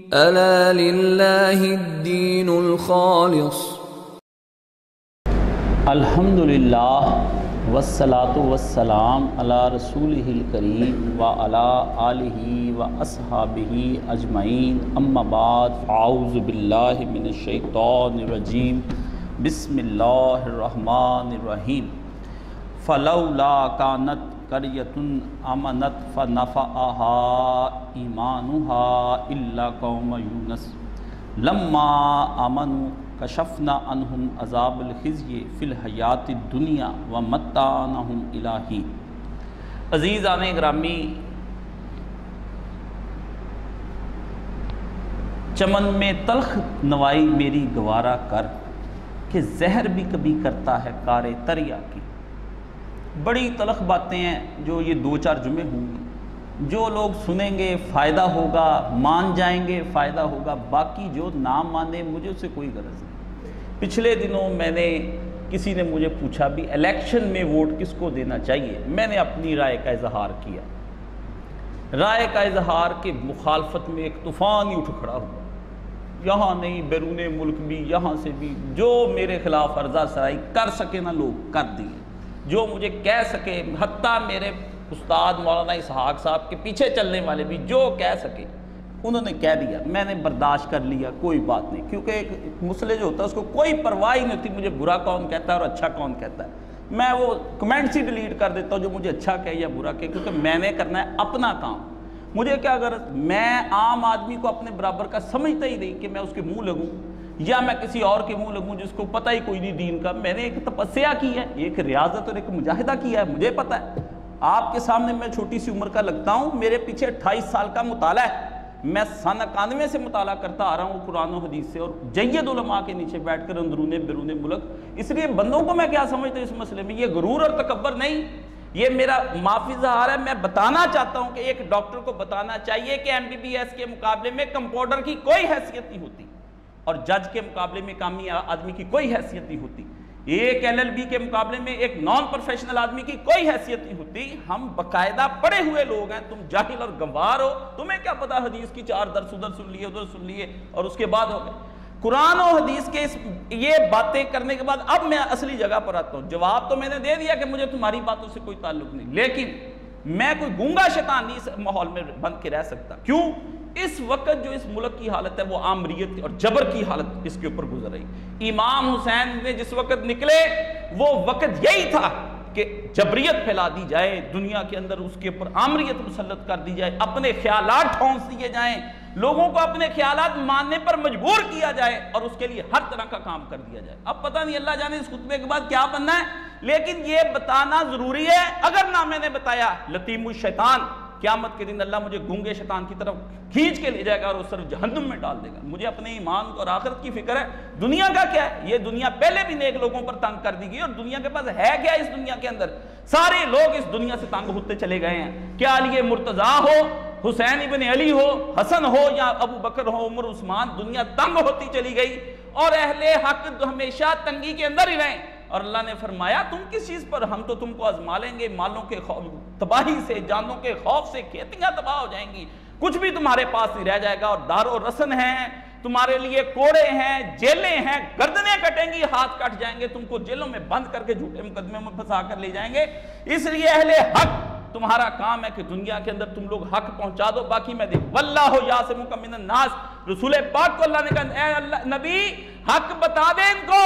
ألا لله الدين الخالص. الحمدللہ والصلاة والسلام علی رسولہ الکریم وعلی آلہ واصحابہ اجمعین، اما بعد، فاعوذ باللہ من الشیطان الرجیم، بسم اللہ الرحمن الرحیم۔ فلولا کانت قریۃ آمنت فنفعها ایمانها الا قوم یونس لما آمنوا کشفنا عنہم عذاب الخزی فی الحیات الدنیا ومتعناہم الی حین۔ عزیزان گرامی، چمن میں تلخ نوائی میری گوارا کر، کہ زہر بھی کبھی کرتا ہے کار تریا کی۔ بڑی تلخ باتیں ہیں جو یہ دو چار جمعے ہوں گی، جو لوگ سنیں گے فائدہ ہوگا، مان جائیں گے فائدہ ہوگا، باقی جو نہ مانے مجھے اس سے کوئی غرض نہیں۔ پچھلے دنوں میں نے کسی نے مجھے پوچھا بھی الیکشن میں ووٹ کس کو دینا چاہیے، میں نے اپنی رائے کا اظہار کیا۔ رائے کا اظہار کے مخالفت میں ایک طوفان ہی اٹھ کھڑا ہوا، یہاں نہیں بیرون ملک بھی، یہاں سے بھی، جو میرے خلاف عرضہ سرائی کر سکے نا لوگ کر دیے، جو مجھے کہہ سکے، حتیٰ میرے استاد مولانا اسحاق صاحب کے پیچھے چلنے والے بھی جو کہہ سکے انہوں نے کہہ دیا، میں نے برداشت کر لیا، کوئی بات نہیں، کیونکہ ایک مسئلہ جو ہوتا ہے اس کو کوئی پرواہ نہیں ہوتی مجھے برا کون کہتا ہے اور اچھا کون کہتا ہے۔ میں وہ کمنٹس ہی ڈیلیٹ کر دیتا ہوں جو مجھے اچھا کہے یا برا کہے، کیونکہ میں نے کرنا ہے اپنا کام۔ مجھے کیا غرض، میں عام آدمی کو اپنے برابر کا سمجھتا ہی نہیں کہ میں اس کے منہ لگوں یا میں کسی اور کے منہ لگوں جس کو پتہ ہی کوئی نہیں دین کا۔ میں نے ایک تپسیا کی ہے، ایک ریاضت اور ایک مجاہدہ کیا ہے، مجھے پتہ ہے۔ آپ کے سامنے میں چھوٹی سی عمر کا لگتا ہوں، میرے پیچھے 28 سال کا مطالعہ ہے، میں سن 91 سے مطالعہ کرتا آ رہا ہوں قرآن و حدیث سے، اور جید علماء کے نیچے بیٹھ کر اندرون بیرون ملک۔ اس لیے بندوں کو میں کیا سمجھتا ہوں اس مسئلے میں، یہ غرور اور تکبر نہیں، یہ میرا معافی اظہار ہے۔ میں بتانا چاہتا ہوں کہ ایک ڈاکٹر کو بتانا چاہیے کہ MBBS کے مقابلے میں کمپاؤنڈر کی کوئی حیثیت نہیں ہوتی، اور جج کے مقابلے میں کامی آدمی کی کوئی حیثیت نہیں ہوتی، ایک LLB کے مقابلے میں ایک نان پروفیشنل آدمی کی کوئی حیثیت نہیں ہوتی۔ ہم باقاعدہ پڑھے ہوئے لوگ ہیں، تم جاہل اور گنوار ہو، تمہیں کیا پتا حدیث کی 4 درس ادھر سن لیے ادھر سن لیے اور اس کے بعد ہو گئے۔ قرآن و حدیث کے یہ باتیں کرنے کے بعد اب میں اصلی جگہ پر آتا ہوں۔ جواب تو میں نے دے دیا کہ مجھے تمہاری باتوں سے کوئی تعلق نہیں، لیکن میں کوئی گونگا شیطان نہیں اس ماحول میں بند کے رہ سکتا۔ کیوں؟ اس وقت جو اس ملک کی حالت ہے وہ آمریت اور جبر کی حالت اس کے اوپر گزر رہی۔ امام حسین نے جس وقت نکلے وہ وقت یہی تھا کہ جبریت پھیلا دی جائے دنیا کے اندر، اس کے اوپر آمریت مسلط کر دی جائے، اپنے خیالات ٹھونس دیے جائیں، لوگوں کو اپنے خیالات ماننے پر مجبور کیا جائے اور اس کے لیے ہر طرح کا کام کر دیا جائے۔ اب پتہ نہیں اللہ جانے اس خطبے کے بعد کیا بننا ہے، لیکن یہ بتانا ضروری ہے۔ اگر نہ میں نے بتایا، لطیم الشیطان، قیامت کے دن اللہ مجھے گونگے شیطان کی طرف کھینچ کے لے جائے گا اور اس طرف جہنم میں ڈال دے گا۔ مجھے اپنے ایمان اور آخرت کی فکر ہے، دنیا کا کیا ہے، یہ دنیا پہلے بھی نیک لوگوں پر تنگ کر دی گئی، اور دنیا کے پاس ہے کیا اس دنیا کے اندر، سارے لوگ اس دنیا سے تنگ ہوتے چلے گئے ہیں۔ کیا علی مرتضیٰ ہو، حسین ابن علی ہو، حسن ہو یا ابو بکر ہو، عمر عثمان، دنیا تنگ ہوتی چلی گئی، اور اہل حق ہمیشہ تنگی کے اندر ہی رہیں۔ اور اللہ نے فرمایا تم کس چیز پر، ہم تو تم کو آزما لیں گے، مالوں کے تباہی سے، جانوں کے خوف سے، کھیتیاں تباہ ہو جائیں گی، کچھ بھی تمہارے پاس نہیں رہ جائے گا، اور دار و رسن ہیں تمہارے لیے، کوڑے ہیں، جیلیں ہیں، گردنیں کٹیں گی، ہاتھ کٹ جائیں گے، تم کو جیلوں میں بند کر کے جھوٹے مقدمے میں پھنسا کر لے جائیں گے۔ اس لیے اہل حق تمہارا کام ہے کہ دنیا کے اندر تم لوگ حق پہنچا دو، باقی میں دیکھ واللہ یعصمک من الناس۔ رسول پاک کو اللہ نے کہا اے اللہ نبی حق بتا دے ان کو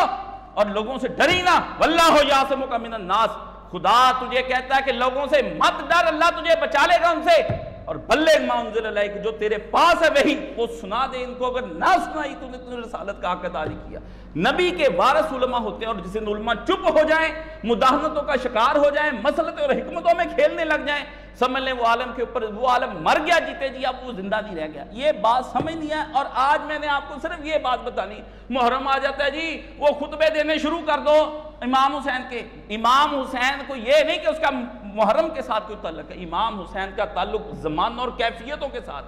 اور لوگوں سے ڈری نہ، واللہ یعصمک من الناس، خدا تجھے کہتا ہے کہ لوگوں سے مت ڈر، اللہ تجھے بچا لے گا ان سے، اور بلغ ما انزل الیک، جو تیرے پاس ہے وہی وہ سنا دے ان کو، اگر نہ سنائی تو نے رسالت کا حق ادا نہیں کیا۔ نبی کے وارث علماء ہوتے ہیں، اور جسے علماء چپ ہو جائیں، مداہنتوں کا شکار ہو جائیں، مسلط اور حکمتوں میں کھیلنے لگ جائیں، سمجھ لیں وہ عالم کے اوپر، وہ عالم مر گیا جیتے جی، اب وہ زندہ نہیں رہ گیا۔ یہ بات سمجھ نہیں ہے، اور آج میں نے آپ کو صرف یہ بات بتانی، محرم آ جاتا ہے جی وہ خطبے دینے شروع کر دو امام حسین کے۔ امام حسین کو یہ نہیں کہ اس کا محرم کے ساتھ کوئی تعلق ہے، امام حسین کا تعلق زمان اور کیفیتوں کے ساتھ۔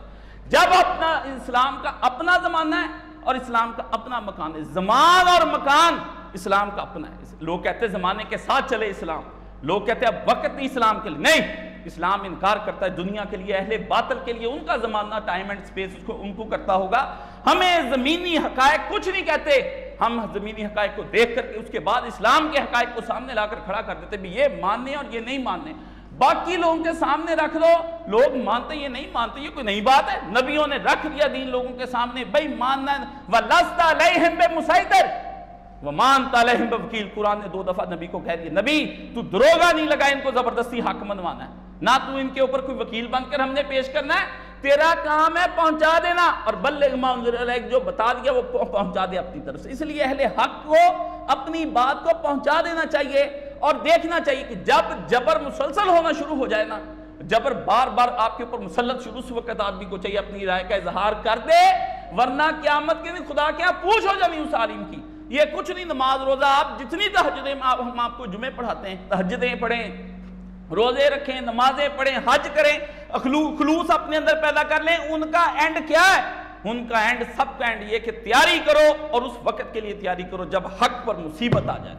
جب اپنا اسلام کا اپنا زمانہ ہے اور اسلام کا اپنا مکان ہے، زمان اور مکان اسلام کا اپنا ہے۔ لوگ کہتے ہیں زمانے کے ساتھ چلے اسلام، لوگ کہتے ہیں اب وقت نہیں اسلام کے لیے، نہیں، اسلام انکار کرتا ہے دنیا کے لیے، اہل باطل کے لیے ان کا زمانہ ٹائم اینڈ سپیس ان کو کرتا ہوگا. ہمیں زمینی حقائق کچھ نہیں کہتے، ہم زمینی حقائق کو دیکھ کر کے اس کے بعد اسلام کے حقائق کو سامنے لا کر کھڑا کر دیتے بھی یہ ماننے اور یہ نہیں ماننے. باقی لوگوں کے سامنے رکھ دو، لوگ مانتے یہ نہیں مانتے، یہ کوئی نئی بات ہے. نبیوں نے رکھ دیا دین لوگوں کے سامنے، بھائی ماننا وَلَسْتَ عَلَيْهِمْ بِمُسَيْطِرٍ وَمَا أَنْتَ عَلَيْهِمْ بِوَكِيلٍ. قرآن نے 2 دفعہ نبی کو کہہ دیا نبی تو دروغہ نہیں لگا ان کو زبردستی حق منوانا ہے، نہ تو ان کے اوپر کوئی وکیل بن کر ہم نے پیش کرنا ہے، تیرا کام ہے پہنچا دینا، اور بلغ ما انزل الیک جو بتا دیا وہ پہنچا دے اپنی طرف سے. اس لیے اہل حق کو اپنی بات کو پہنچا دینا چاہیے اور دیکھنا چاہیے کہ جب جبر مسلسل ہونا شروع ہو جائے نا، جبر بار بار آپ کے اوپر مسلط شروع، اس وقت آدمی کو چاہیے اپنی رائے کا اظہار کر دے، ورنہ قیامت کے دن خدا کیا پوچھو جمی اس عالم کی. یہ کچھ نہیں، نماز روزہ آپ جتنی تہجدیں ہم آپ کو جمعے پڑھاتے ہیں، تہجدیں پڑھیں، روزے رکھیں، نمازیں پڑھیں، حج کریں، خلوص اپنے اندر پیدا کر لیں، ان کا اینڈ کیا ہے؟ ان کا اینڈ، سب کا اینڈ یہ کہ تیاری کرو، اور اس وقت کے لیے تیاری کرو جب حق پر مصیبت آ جائے،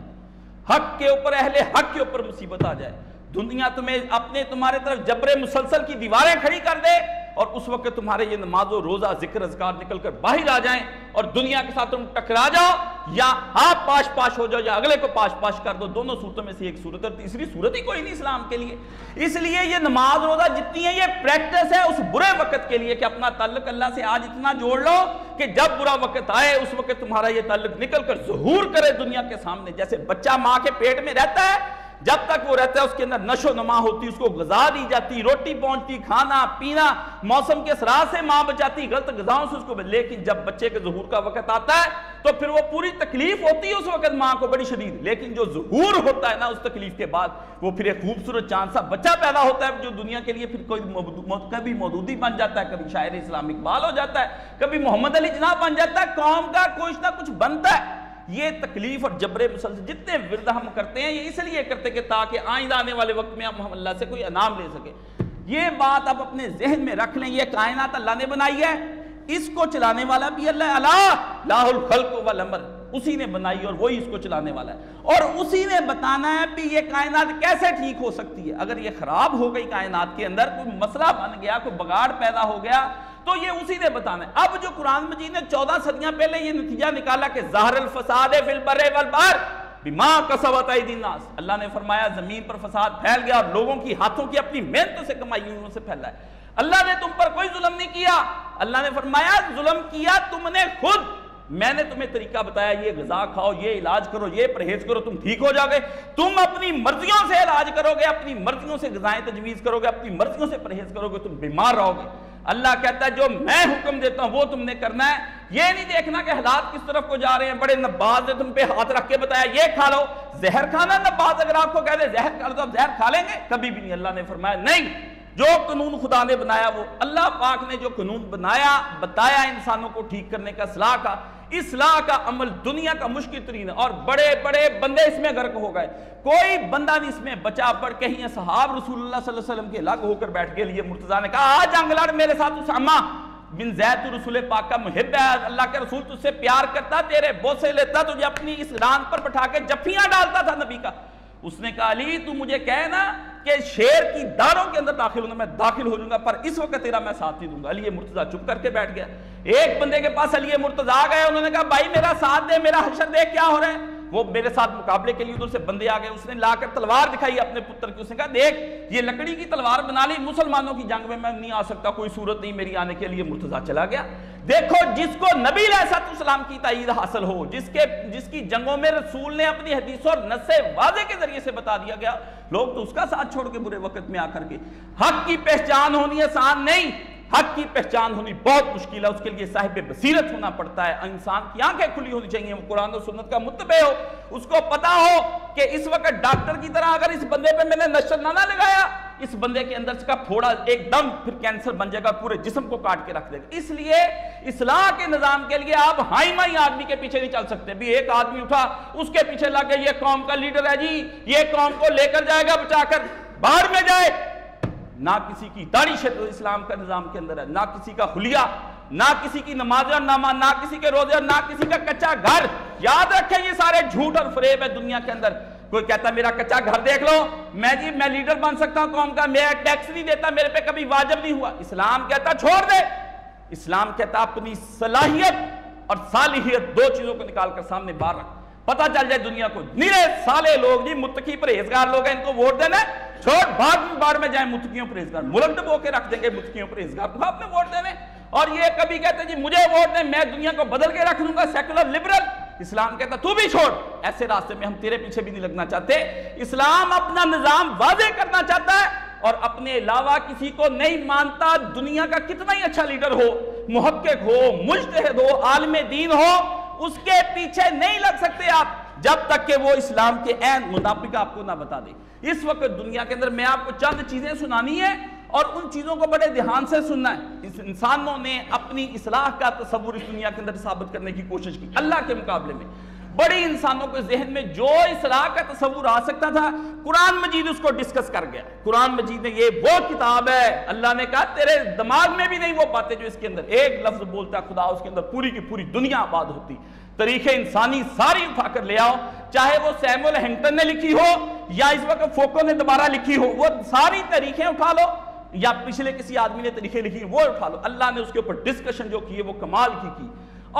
حق کے اوپر، اہل حق کے اوپر مصیبت آ جائے. دنیا تمہیں تمہارے طرف جبر مسلسل کی دیواریں کھڑی کر دے، اور اس وقت تمہارے یہ نماز و روزہ ذکر اذکار نکل کر باہر آ جائیں، اور دنیا کے ساتھ تم ٹکرا جاؤ، یا آپ پاش ہو جاؤ یا اگلے کو پاش کر دو. دونوں صورتوں میں سے ایک صورت، اور تیسری صورت ہی کوئی نہیں اسلام کے لیے. اس لیے یہ نماز روزہ جتنی ہے یہ پریکٹس ہے اس برے وقت کے لیے کہ اپنا تعلق اللہ سے آج اتنا جوڑ لو کہ جب برا وقت آئے اس وقت تمہارا یہ تعلق نکل کر ظہور کرے دنیا کے سامنے. جیسے بچہ ماں کے پیٹ میں رہتا ہے، جب تک وہ رہتا ہے اس کے اندر نشو نما ہوتی، اس کو غذا دی جاتی، روٹی پہنچتی، کھانا پینا، موسم کے اثرات سے ماں بچاتی، غلط غذاؤں سے اس کو، لیکن جب بچے کے ظہور کا وقت آتا ہے تو پھر وہ پوری تکلیف ہوتی ہے اس وقت ماں کو بڑی شدید، لیکن جو ظہور ہوتا ہے نا اس تکلیف کے بعد، وہ پھر ایک خوبصورت چاند سا بچہ پیدا ہوتا ہے جو دنیا کے لیے پھر کبھی مودودی بن جاتا ہے، کبھی شاعر اسلام اقبال ہو جاتا ہے، کبھی محمد علی جناح بن جاتا ہے، قوم کا کچھ نہ کچھ بنتا ہے. یہ تکلیف اور جبر مسلسل جتنے ورد ہم کرتے ہیں یہ اس لیے کرتے کہ تاکہ آئندہ آنے والے وقت میں ہم اللہ سے کوئی انعام لے سکے. یہ بات آپ اپنے ذہن میں رکھ لیں، یہ کائنات اللہ نے بنائی ہے، اس کو چلانے والا بھی اللہ ہے. اللہ لاہ الخلق والامر، اسی نے بنائی اور وہی اس کو چلانے والا ہے، اور اسی نے بتانا ہے بھی یہ کائنات کیسے ٹھیک ہو سکتی ہے. اگر یہ خراب ہو گئی کائنات کے اندر، کوئی مسئلہ بن گیا، کوئی بگاڑ پیدا ہو گیا، تو یہ اسی نے بتانا ہے. اب جو قرآن مجید نے 14 صدیاں پہلے یہ نتیجہ نکالا کہ ظاہر الفساد فی البر والبحر بما کسبت ایدی الناس، اللہ نے فرمایا زمین پر فساد پھیل گیا اور لوگوں کی ہاتھوں کی اپنی محنتوں سے کمائی ہوئی سے پھیلا ہے. اللہ نے تم پر کوئی ظلم نہیں کیا، اللہ نے فرمایا ظلم کیا تم نے خود، میں نے تمہیں طریقہ بتایا، یہ غذا کھاؤ، یہ علاج کرو، یہ پرہیز کرو، تم ٹھیک ہو جاؤ گے. تم اپنی مرضیوں سے علاج کرو گے، اپنی مرضیوں سے غذائیں تجویز کرو گے، اپنی مرضیوں سے پرہیز کرو گے، تم بیمار رہو گے. اللہ کہتا ہے جو میں حکم دیتا ہوں وہ تم نے کرنا ہے. یہ نہیں دیکھنا کہ حالات کس طرف کو جا رہے ہیں. بڑے نباز نے تم پہ ہاتھ رکھ کے بتایا یہ کھا لو، زہر کھانا. نباز اگر آپ کو کہہ دے زہر کھا لو تو آپ زہر کھا لیں گے؟ کبھی بھی نہیں. اللہ نے فرمایا نہیں، جو قانون خدا نے بنایا، وہ اللہ پاک نے جو قانون بنایا بتایا انسانوں کو ٹھیک کرنے کا، اصلاح کا عمل دنیا کا مشکل ترین ہے، اور بڑے بڑے بندے اس میں غرق ہو گئے، کوئی بندہ نہیں اس میں بچا. پڑ کے ہی صحاب رسول اللہ صلی اللہ علیہ وسلم کے الگ ہو کر بیٹھ کے لیے مرتضیٰ نے کہا آ جنگ لڑ میرے ساتھ. اسامہ بن زید تو رسول پاک کا محب ہے، اللہ کے رسول تجھ سے پیار کرتا، تیرے بوسے لیتا، تجھے اپنی اس ران پر بٹھا کے جفیاں ڈالتا تھا نبی کا. اس نے کہا علی تو مجھے کہے نا کہ شیر کی داروں کے اندر داخل ہونا، میں داخل ہو جاؤں گا، پر اس وقت تیرا میں ساتھ نہیں دوں گا. علی مرتضیٰ چپ کر کے بیٹھ گیا. ایک بندے کے پاس علی مرتضیٰ آ گئے، انہوں نے کہا بھائی میرا ساتھ دے، میرا حشر دیکھ کیا ہو رہا ہے. وہ میرے ساتھ مقابلے کے لیے ادھر سے بندے آ گئے. اس نے لا کر تلوار دکھائی اپنے پتر کی. اس نے کہا دیکھ یہ لکڑی کی تلوار بنا لی، مسلمانوں کی جنگ میں نہیں آ سکتا، کوئی صورت نہیں میری آنے کے لیے. مرتضیٰ چلا گیا. دیکھو جس کو نبی علیہ السلام کی تائید حاصل ہو، جس کی جنگوں میں رسول نے اپنی حدیث اور نص واضح کے ذریعے سے بتا دیا گیا، لوگ تو اس کا ساتھ چھوڑ کے برے وقت میں آ کر کے. حق کی پہچان ہونی آسان نہیں، حق کی پہچان ہونی بہت مشکل ہے. اس کے لیے صاحب بصیرت ہونا پڑتا ہے. انسان کی آنکھیں کھلی ہونی چاہیے، وہ قرآن و سنت کا متبع ہو، اس کو پتا ہو کہ اس وقت ڈاکٹر کی طرح اگر اس بندے پہ میں نے نشر نہ لگایا، اس بندے کے اندر سے کا پھوڑا ایک دم پھر کینسر بن جائے گا، پورے جسم کو کاٹ کے رکھ دے گا. اس لیے اصلاح کے نظام کے لیے آپ ہائی مائی آدمی کے پیچھے نہیں چل سکتے. بھی ایک آدمی اٹھا اس کے پیچھے لگ کے یہ قوم کا لیڈر ہے جی، یہ قوم کو لے کر جائے گا بچا کر، باہر میں جائے. نہ کسی کی داڑھی اسلام کا نظام کے اندر ہے، نہ کسی کا حلیہ، نہ کسی کی نماز اور نہ کسی کے روزے اور نہ کسی کا کچا گھر. یاد رکھیں یہ سارے جھوٹ اور فریب ہے دنیا کے اندر. کوئی کہتا ہے میرا کچا گھر دیکھ لو، میں لیڈر بن سکتا ہوں قوم کا، میں ٹیکس نہیں دیتا، میرے پہ کبھی واجب نہیں ہوا۔ اسلام کہتا چھوڑ دے، اسلام کہتا اپنی صلاحیت اور صالحیت دو چیزوں کو نکال کر سامنے باہر رکھ، پتہ چل جائے دنیا کو نیرے سالے لوگ جی متقی پرہیزگار لوگ ہیں، ان کو ووٹ دینا ہے، چھوڑ بار میں جائیں متقیوں پرہیزگار، ملک ڈبو کے رکھ دیں گے متقیوں پرہیزگار، تو آپ نے ووٹ دینے۔ اور یہ کبھی کہتے ہیں جی مجھے ووٹ دیں میں دنیا کو بدل کے رکھ دوں گا، سیکولر لبرل۔ اسلام کہتا تو بھی چھوڑ، ایسے راستے میں ہم تیرے پیچھے بھی نہیں لگنا چاہتے۔ اسلام اپنا نظام واضح کرنا چاہتا ہے اور اپنے علاوہ کسی کو نہیں مانتا، دنیا کا کتنا ہی اچھا لیڈر ہو، محقق ہو، مجتہد ہو، عالم دین ہو، اس کے پیچھے نہیں لگ سکتے آپ جب تک کہ وہ اسلام کے عین منافق آپ کو نہ بتا دے۔ اس وقت دنیا کے اندر میں آپ کو چند چیزیں سنانی ہے اور ان چیزوں کو بڑے دھیان سے سننا ہے۔ انسانوں نے اپنی اصلاح کا تصور اس دنیا کے اندر ثابت کرنے کی کوشش کی اللہ کے مقابلے میں۔ بڑی انسانوں کے ذہن میں جو اصلاح کا تصور آ سکتا تھا قرآن مجید اس کو ڈسکس کر گیا۔ قرآن مجید نے یہ وہ کتاب ہے، اللہ نے کہا تیرے دماغ میں بھی نہیں وہ باتیں جو اس کے اندر ایک لفظ بولتا خدا اس کے اندر پوری کی پوری دنیا آباد ہوتی۔ تاریخ انسانی ساری اٹھا کر لے آؤ، چاہے وہ سیموئل ہنگٹن نے لکھی ہو یا اس وقت فوکو نے دوبارہ لکھی ہو، وہ ساری تاریخیں اٹھا لو یا پچھلے کسی آدمی نے تاریخیں لکھی وہ اٹھا لو، اللہ نے اس کے اوپر ڈسکشن جو کی ہے وہ کمال کی۔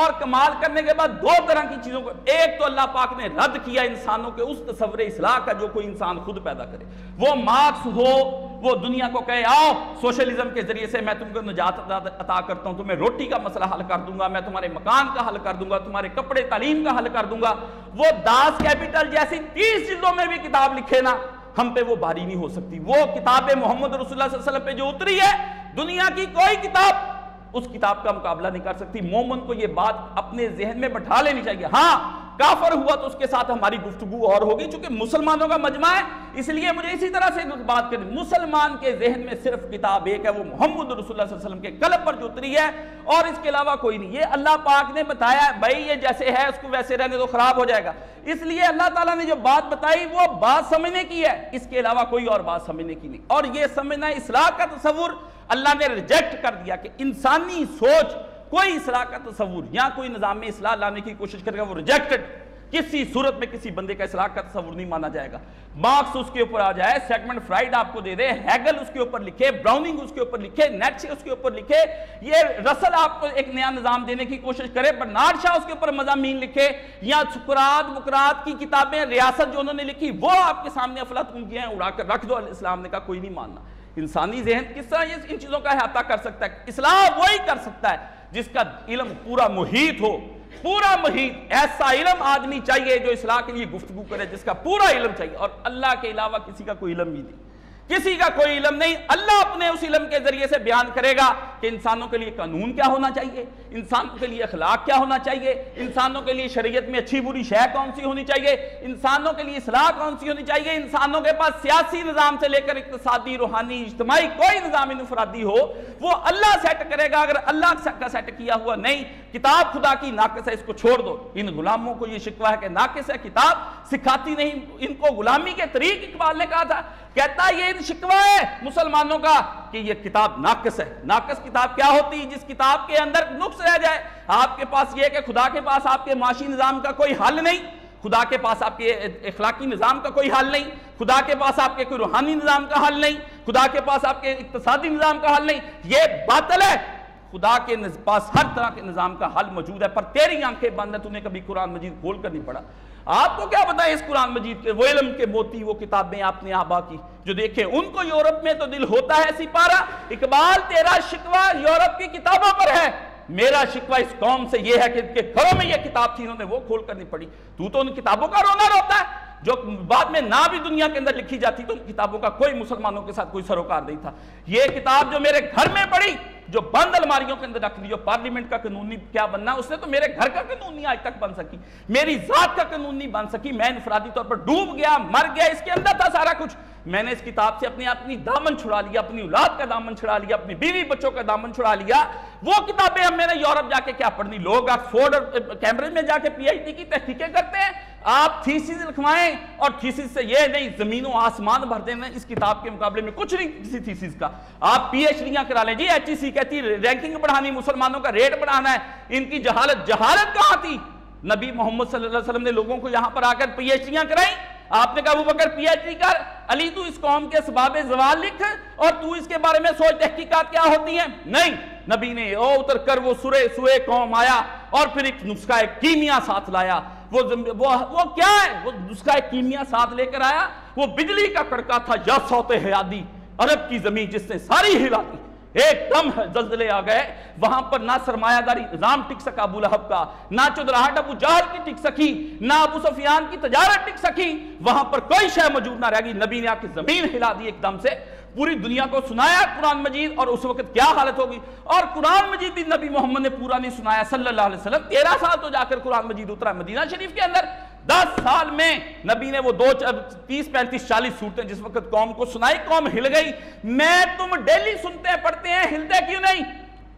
اور کمال کرنے کے بعد دو طرح کی چیزوں کو، ایک تو اللہ پاک نے رد کیا انسانوں کے اس تصور اصلاح کا جو کوئی انسان خود پیدا کرے، وہ مارکس ہو، وہ دنیا کو کہے آؤ سوشلزم کے ذریعے سے میں تم کو نجات عطا کرتا ہوں، تمہیں روٹی کا مسئلہ حل کر دوں گا، میں تمہارے مکان کا حل کر دوں گا، تمہارے کپڑے تعلیم کا حل کر دوں گا، وہ داس کیپیٹل جیسی 30 جلدوں میں بھی کتاب لکھے نا، ہم پہ وہ بھاری نہیں ہو سکتی۔ وہ کتاب محمد رسول اللہ صلی اللہ علیہ وسلم پہ جو اتری ہے دنیا کی کوئی کتاب اس کتاب کا مقابلہ نہیں کر سکتی۔ مومن کو یہ بات اپنے ذہن میں بٹھا لینی چاہیے۔ ہاں کافر ہوا تو اس کے ساتھ ہماری گفتگو اور ہوگی، چونکہ مسلمانوں کا مجمع ہے، اس لیے مجھے اسی طرح سے بات کرنی۔ مسلمان کے ذہن میں صرف کتاب ایک ہے، وہ محمد رسول اللہ صلی اللہ علیہ وسلم کے قلب پر جو اتری ہے اور اس کے علاوہ کوئی نہیں۔ یہ اللہ پاک نے بتایا ہے بھائی یہ جیسے ہے اس کو ویسے رہنے تو خراب ہو جائے گا، اس لیے اللہ تعالیٰ نے جو بات بتائی وہ بات سمجھنے کی ہے، اس کے علاوہ کوئی اور بات سمجھنے کی نہیں۔ اور یہ سمجھنا اصلاح کا تصور اللہ نے ریجیکٹ کر دیا کہ انسانی سوچ کوئی اصلاح کا تصور یا کوئی نظام میں اصلاح لانے کی کوشش کرے گا وہ ریجیکٹڈ، کسی صورت میں کسی بندے کا اصلاح کا تصور نہیں مانا جائے گا۔ مارکس اس کے اوپر آ جائے، سیگمنٹ فرائڈ آپ کو دے دے، ہیگل اس کے اوپر لکھے، براؤننگ اس کے اوپر لکھے، نیٹشے اس کے اوپر لکھے، یہ رسل آپ کو ایک نیا نظام دینے کی کوشش کرے، برنارڈ شاہ اس کے اوپر مضامین لکھے، یا سقراط مقراط کی کتابیں ریاست جو انہوں نے لکھی وہ آپ کے سامنے افلاطون کی ہیں اڑا کر رکھ دو، اسلام نے کہا کوئی نہیں ماننا۔ انسانی ذہن کس طرح ان چیزوں کا احاطہ کر سکتا ہے؟ اصلاح وہی کر سکتا ہے جس کا علم پورا محیط ہو، پورا محیط، ایسا علم آدمی چاہیے جو اصلاح کے لیے گفتگو کرے، جس کا پورا علم چاہیے، اور اللہ کے علاوہ کسی کا کوئی علم بھی نہیں، کسی کا کوئی علم نہیں۔ اللہ اپنے اس علم کے ذریعے سے بیان کرے گا کہ انسانوں کے لیے قانون کیا ہونا چاہیے، انسانوں کے لیے اخلاق کیا ہونا چاہیے، انسانوں کے لیے شریعت میں اچھی بری شے کون سی ہونی چاہیے، انسانوں کے لیے اصلاح کون سی ہونی چاہیے، انسانوں کے پاس سیاسی نظام سے لے کر اقتصادی، روحانی، اجتماعی کوئی نظام انفرادی ہو وہ اللہ سیٹ کرے گا۔ اگر اللہ کا سیٹ کیا ہوا نہیں، کتاب خدا کی ناقص ہے، اس کو چھوڑ دو۔ ان غلاموں کو یہ شکوہ ہے کہ ناقص ہے، کتاب سکھاتی نہیں، ان کو غلامی کے طریق اقبال نے کہا تھا، کہتا یہ شکوہ ہے مسلمانوں کا کہ یہ کتاب ناقص ہے۔ ناقص کتاب کیا ہوتی ہے؟ جس کتاب کے اندر نقص رہ جائے۔ آپ کے پاس یہ کہ خدا کے پاس آپ کے معاشی نظام کا کوئی حل نہیں، خدا کے پاس آپ کے اخلاقی نظام کا کوئی حل نہیں، خدا کے پاس آپ کے کوئی روحانی نظام کا حل نہیں، خدا کے پاس آپ کے اقتصادی نظام کا حل نہیں، یہ باطل ہے۔ خدا کے پاس ہر طرح کے نظام کا حل موجود ہے، پر تیری آنکھیں بند ہے، تو نے کبھی قرآن مجید کھول کر نہیں پڑھا۔ آپ کو کیا پتا ہے اس قرآن مجید کے وہ علم کے موتی، وہ کتابیں آپ نے آبا کی جو دیکھیں، ان کو یورپ میں تو دل ہوتا ہے سپارہ۔ اقبال تیرا شکوہ یورپ کی کتابوں پر ہے، میرا شکوہ اس قوم سے یہ ہے کہ ان کے گھروں میں یہ کتاب تھی، انہوں نے وہ کھول کر نہیں پڑھی۔ تو ان کتابوں کا رونا روتا ہے جو بعد میں نہ بھی دنیا کے اندر لکھی جاتی، تو ان کتابوں کا کوئی مسلمانوں کے ساتھ کوئی سروکار نہیں تھا۔ یہ کتاب جو میرے گھر میں پڑھی، جو بند الماریوں کے اندر رکھ دی، جو پارلیمنٹ کا قانون کیا بننا، اس نے تو میرے گھر کا قانون نہیں آج تک بن سکی، میری ذات کا قانون نہیں بن سکی، میں انفرادی طور پر ڈوب گیا، مر گیا، اس کے اندر تھا سارا کچھ۔ میں نے اس کتاب سے اپنی دامن چھڑا لیا، اپنی اولاد کا دامن چھڑا لیا، اپنی بیوی بچوں کا دامن چھڑا لیا۔ وہ کتابیں ہم میں نے یورپ جا کے کیا پڑھنی؟ لوگ آکسفورڈ اور کیمبرج میں جا کے پی ایچ ڈی کی تحقیقیں کرتے ہیں، آپ تھیسس لکھوائیں، اور تھیسس سے یہ نہیں زمین و آسمان بھر دینا، اس کتاب کے مقابلے میں کچھ نہیں کسی تھیسس کا۔ آپ پی ایچ ڈیاں کرا لیں، جی ایچ ای سی کہتی رینکنگ بڑھانی، مسلمانوں کا ریٹ بڑھانا ہے، ان کی جہالت کہاں تھی؟ نبی محمد صلی اللہ علیہ وسلم نے لوگوں کو یہاں پر آ کر پی ایچ ڈیاں کرائی، آپ نے کہا ابو بکر پی ایچ ڈی کر، علی تو اس قوم کے اسباب زوال لکھ اور تو اس کے بارے میں سوچ تحقیقات کیا ہوتی ہیں۔ نہیں، نبی نے اتر کر وہ سورہ قوم آیا اور پھر ایک نسخہ کیمیا ساتھ لایا۔ وہ کیا ہے؟ وہ نسخہ کیمیا ساتھ لے کر آیا، وہ بجلی کا کڑکا تھا، یا صوت حیادی، عرب کی زمین جس نے ساری ہلا دی، ایک دم زلزلے آ گئے، وہاں پر نہ سرمایہ داری نظام ٹک سکا ابو لہب کا، نہ چودراہٹ ابو جہل کی ٹک سکی، نہ ابو سفیان کی تجارت ٹک سکی، وہاں پر کوئی شے موجود نہ رہ گئی۔ نبی نے آ کے زمین ہلا دی ایک دم سے، پوری دنیا کو سنایا قرآن مجید، اور اس وقت کیا حالت ہوگی۔ اور قرآن مجید بھی نبی محمد نے پورا نہیں سنایا صلی اللہ علیہ وسلم، 13 سال تو جا کر قرآن مجید اترا مدینہ شریف کے اندر، 10 سال میں نبی نے وہ 30 35 40 صورتیں جس وقت قوم کو سنائی، قوم ہل گئی۔ میں تم ڈیلی سنتے ہیں پڑھتے ہیں، ہلتے کیوں نہیں؟